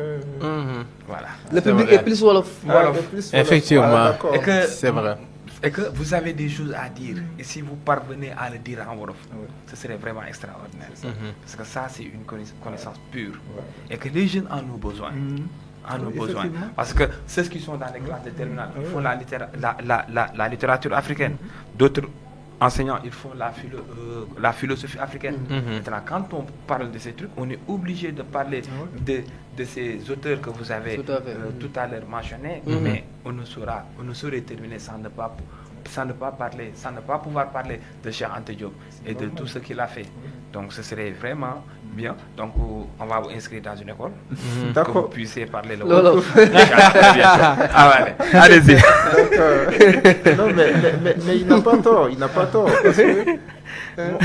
A: Voilà.
D: Le public est plus Wolof.
C: Effectivement,
G: Ah, d'accord.
A: Et que,
C: c'est vrai.
A: Et que vous avez des choses à dire. Et si vous parvenez à le dire en Wolof, ce serait vraiment extraordinaire. Parce que ça, c'est une connaissance pure. Et que les jeunes en ont besoin. En ont besoin. Parce que ceux qui sont dans les classes de terminale, ils font la littérature africaine. D'autres enseignants, ils font la philosophie africaine. Maintenant, quand on parle de ces trucs, on est obligé de parler de ces auteurs que vous avez tout à l'heure mentionnés, mais on ne saurait terminer sans ne pas pouvoir parler de Cheikh Anta Diop et de tout ce qu'il a fait. Donc ce serait vraiment bien. Donc on va vous inscrire dans une école que vous puissiez parler le Wolof. Allez-y.
G: Non, mais il n'a pas tort. Il n'a pas tort. Parce que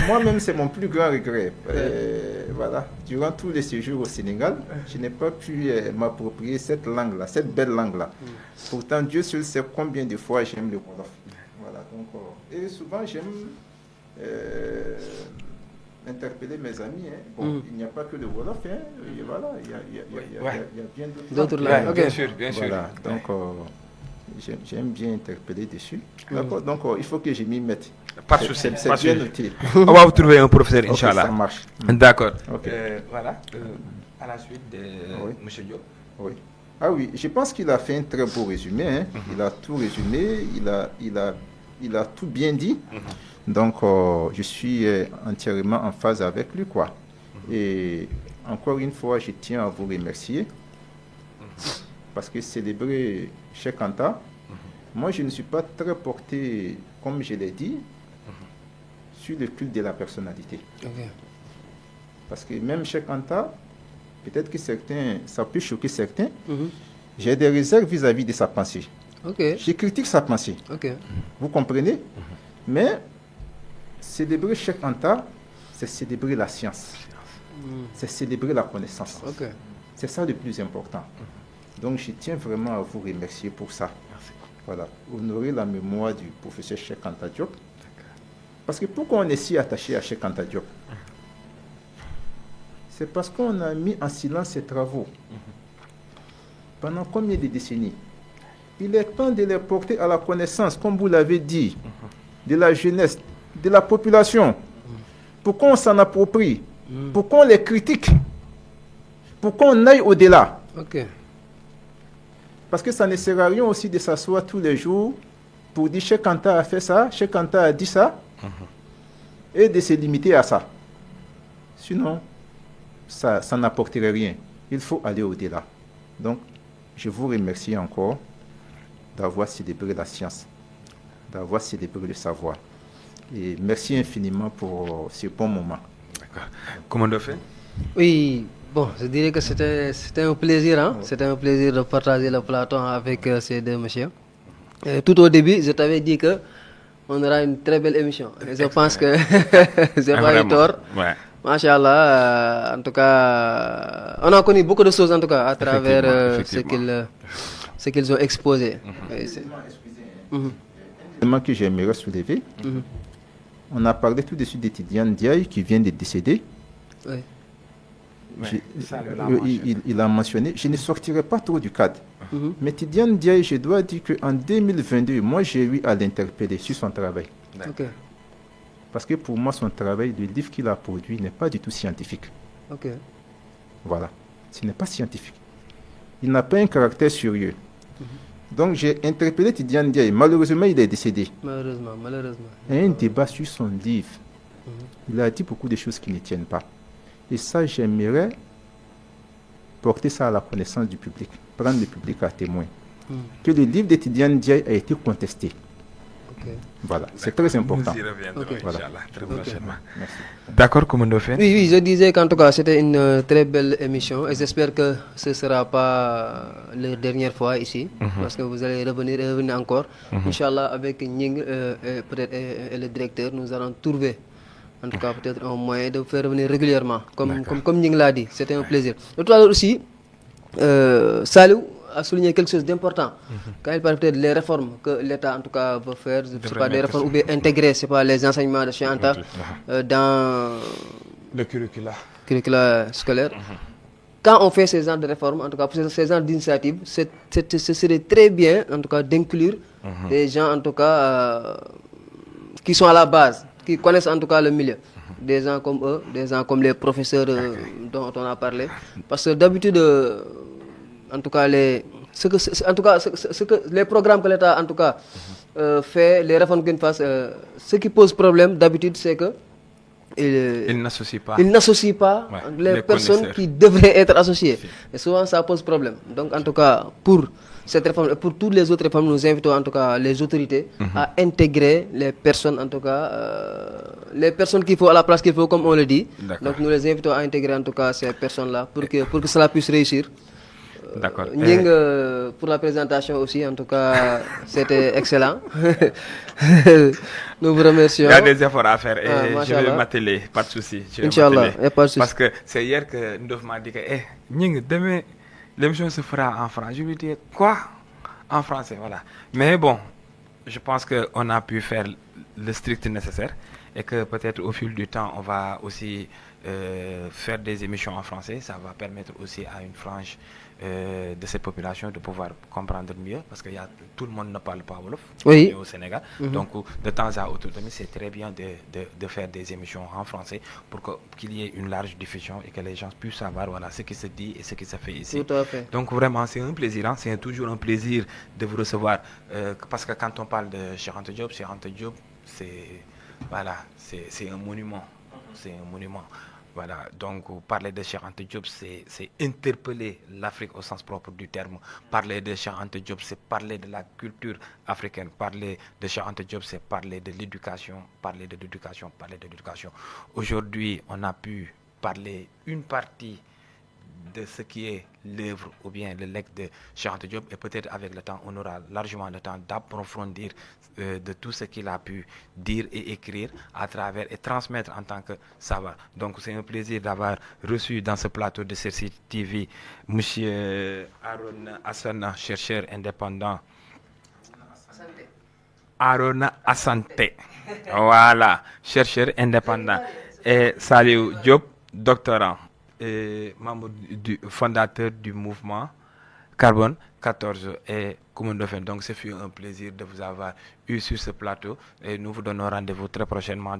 G: moi-même, c'est mon plus grand regret. Voilà. Durant tous les séjours au Sénégal, je n'ai pas pu m'approprier cette langue-là, cette belle langue-là. Pourtant, Dieu seul sait combien de fois j'aime le Wolof. Voilà. Donc, et souvent, j'aime interpeller mes amis. Bon, il n'y a pas que le Wolof. Et voilà, il y a bien d'autres langues.
A: Bien sûr, bien sûr.
G: Voilà. Donc, j'aime bien interpeller dessus. D'accord. Donc, il faut que je m'y mette.
A: Pas de souci.
G: C'est bien noté.
A: On va vous trouver un professeur, Inch'Allah.
G: Ça marche.
A: D'accord.
G: Ok.
A: Voilà. À la suite de M. Diop.
G: Oui. Ah oui, je pense qu'il a fait un très beau résumé. Il a tout résumé, il a tout bien dit. Donc, je suis entièrement en phase avec lui, quoi. Et encore une fois, je tiens à vous remercier parce que célébrer Cheikh Anta, moi, je ne suis pas très porté, comme je l'ai dit, sur le culte de la personnalité. Parce que même Cheikh Anta, peut-être que certains, ça peut choquer certains, j'ai des réserves vis-à-vis de sa pensée. Je critique sa pensée. Vous comprenez? Mais célébrer Cheikh Anta, c'est célébrer la science. C'est célébrer la connaissance. C'est ça le plus important. Donc je tiens vraiment à vous remercier pour ça. Voilà, honorer la mémoire du professeur Cheikh Anta Diop. Parce que pourquoi on est si attaché à Cheikh Anta Diop? C'est parce qu'on a mis en silence ses travaux. Pendant combien de décennies? Il est temps de les porter à la connaissance, comme vous l'avez dit, de la jeunesse, de la population. Pourquoi on s'en approprie? Pourquoi on les critique? Pourquoi on aille au-delà? Parce que ça ne sert à rien aussi de s'asseoir tous les jours pour dire Cheikh Anta a fait ça, Cheikh Anta a dit ça, et de se limiter à ça. Sinon, ça n'apporterait rien. Il faut aller au-delà. Donc, je vous remercie encore d'avoir célébré la science, d'avoir célébré le savoir. Et merci infiniment pour ce bon moment.
A: D'accord. Comment on le fait?
D: Oui, bon, je dirais que c'était un plaisir. Hein? C'était un plaisir de partager le plateau avec ces deux messieurs. Et tout au début, je t'avais dit que on aura une très belle émission. Et je pense que j'ai pas eu tort. Masha'Allah, en tout cas, on a connu beaucoup de choses en tout cas à travers ce qu'ils ont exposé.
G: Le que j'aimerais soulever, on a parlé tout de suite de Tidiane Diaye qui vient de décéder. Il a mentionné, je ne sortirai pas trop du cadre. Mais Tidiane Diaye, je dois dire qu'en 2022, moi j'ai eu à l'interpeller sur son travail. Parce que pour moi, son travail, le livre qu'il a produit n'est pas du tout scientifique. Voilà, ce n'est pas scientifique. Il n'a pas un caractère sérieux. Donc j'ai interpellé Tidiane Diaye. Malheureusement, il est décédé.
D: Malheureusement.
G: Et un débat sur son livre. Il a dit beaucoup de choses qui ne tiennent pas.
B: Et ça, j'aimerais porter ça à la connaissance du public, prendre le public à témoin. Que le livre d'étudiant Ndiaye a été contesté. Voilà, c'est très important.
A: Nous y reviendrons,
B: Voilà.
A: Inch'Allah, très prochainement.
B: Merci.
A: D'accord, Commando Fène?
D: Oui, oui, je disais qu'en tout cas, c'était une très belle émission et j'espère que ce ne sera pas la dernière fois ici, parce que vous allez revenir encore. Inch'Allah, avec Ning peut-être et le directeur, nous allons trouver en tout cas peut-être un moyen de faire revenir régulièrement, comme Ning l'a dit. C'était un plaisir. Et tout à l'heure aussi, Salou a souligné quelque chose d'important. Quand il parle peut-être des réformes que l'État en tout cas veut faire, c'est pas des réformes ou bien intégrer, c'est pas les enseignements de Cheikh Anta dans
A: le
D: curricula scolaire. Quand on fait ces genres de réformes, en tout cas pour ces genres d'initiatives, ce serait très bien en tout cas d'inclure des gens en tout cas qui sont à la base, qui connaissent en tout cas le milieu. Des gens comme eux, des gens comme les professeurs dont on a parlé. Parce que d'habitude, en tout cas, les programmes que l'État en tout cas fait, les réformes qu'il fasse, ce qui pose problème d'habitude, c'est que
A: il n'associe pas
D: les personnes qui devraient être associées. Et souvent, ça pose problème. Donc, en tout cas, pour cette réforme, pour toutes les autres réformes, nous invitons en tout cas les autorités à intégrer les personnes, en tout cas, les personnes qu'il faut à la place qu'il faut, comme on le dit. Donc, nous les invitons à intégrer en tout cas ces personnes-là pour que cela puisse réussir.
A: D'accord.
D: Pour la présentation aussi, en tout cas, c'était excellent. Nous vous remercions.
A: Il y a des efforts à faire et je vais m'atteler, pas de souci.
D: Inch'Allah, il n'y a pas de souci.
A: Parce que c'est hier que Ndof m'a dit que demain, l'émission se fera en français. Je lui ai dit, quoi? En français, voilà. Mais bon, je pense qu'on a pu faire le strict nécessaire et que peut-être au fil du temps, on va aussi faire des émissions en français. Ça va permettre aussi à une frange de cette population de pouvoir comprendre mieux, parce que tout le monde ne parle pas Wolof au Sénégal. Donc, de temps à autre, c'est très bien de faire des émissions en français pour qu'il y ait une large diffusion et que les gens puissent savoir ce qui se dit et ce qui se fait ici.
D: Tout à fait.
A: Donc, vraiment, c'est un plaisir. C'est toujours un plaisir de vous recevoir, parce que quand on parle de Cheikh Anta Diop, c'est un monument. C'est un monument. Voilà, donc parler de Cheikh Anta Diop, c'est interpeller l'Afrique au sens propre du terme. Parler de Cheikh Anta Diop, c'est parler de la culture africaine. Parler de Cheikh Anta Diop, c'est parler de l'éducation, parler de l'éducation, parler de l'éducation. Aujourd'hui, on a pu parler une partie de ce qui est l'œuvre ou bien le legs de Cheikh Anta Diop, et peut-être avec le temps, on aura largement le temps d'approfondir de tout ce qu'il a pu dire et écrire à travers et transmettre en tant que savoir. Donc c'est un plaisir d'avoir reçu dans ce plateau de CERCI TV M. Arona Assana, chercheur indépendant. Arona Asante, voilà, chercheur indépendant, et Saliou Diop, doctorant et membre fondateur du mouvement Carbone 14 et Commando Fène. Donc, ce fut un plaisir de vous avoir eu sur ce plateau et nous vous donnons rendez-vous très prochainement.